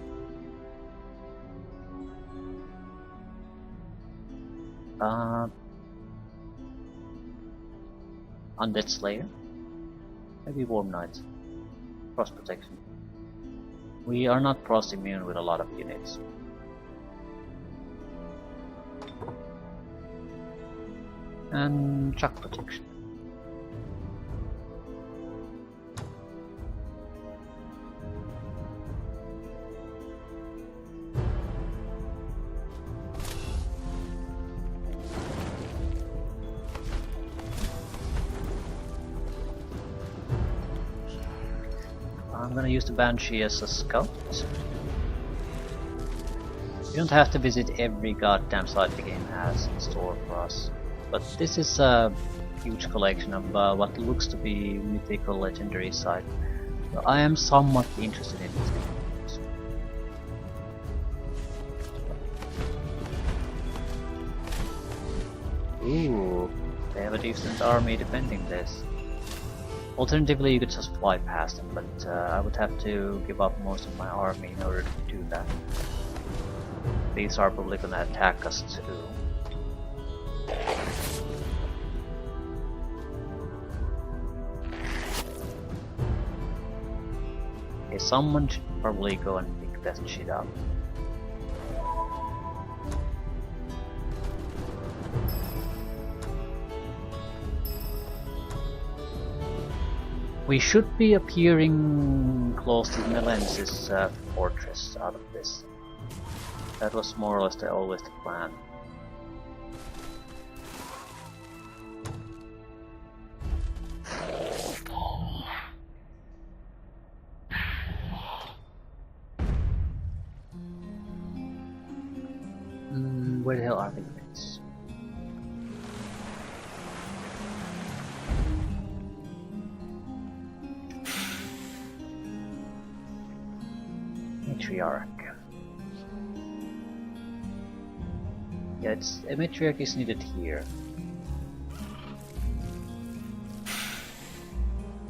Undead Slayer? Maybe Warm Knights. Frost Protection. We are not frost immune with a lot of units. And Shock Protection. I'm gonna use the Banshee as a scout. You don't have to visit every goddamn site the game has in store for us, but this is a huge collection of what looks to be mythical legendary sites. I am somewhat interested in this. Ooh, they have a decent army defending this. Alternatively, you could just fly past them, but I would have to give up most of my army in order to do that. These are probably gonna attack us too. Okay, someone should probably go and pick that shit up. We should be appearing close to Melenis' fortress out of this. That was more or less always the plan. Where the hell are the units? Matriarch. Yeah, a matriarch is needed here.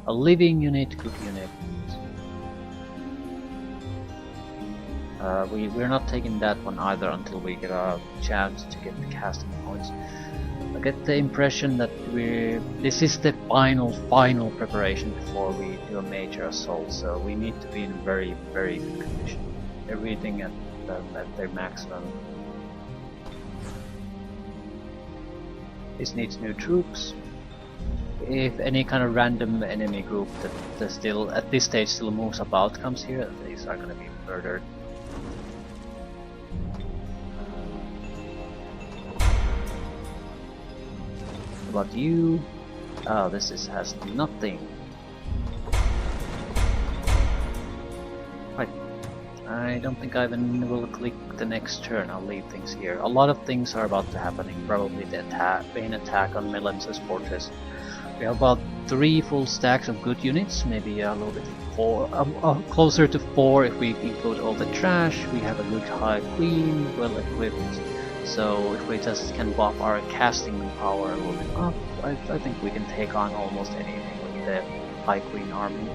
A living unit, good unit. We're not taking that one either until we get a chance to get the casting points. I get the impression that this is the final preparation before we do a major assault, so we need to be in very good condition. Everything at their maximum. This needs new troops. if any kind of random enemy group that still at this stage still moves about comes here, these are gonna be murdered. What about you? Oh, this has nothing. Right. I don't think I even will click the next turn. I'll leave things here. A lot of things are about to happen. Probably the main attack on Melenis' fortress. We have about 3 full stacks of good units, maybe a little bit 4, closer to 4 if we include all the trash. We have a good high queen, well equipped, so if we just can buff our casting power a little bit up, I think we can take on almost anything with the high queen army.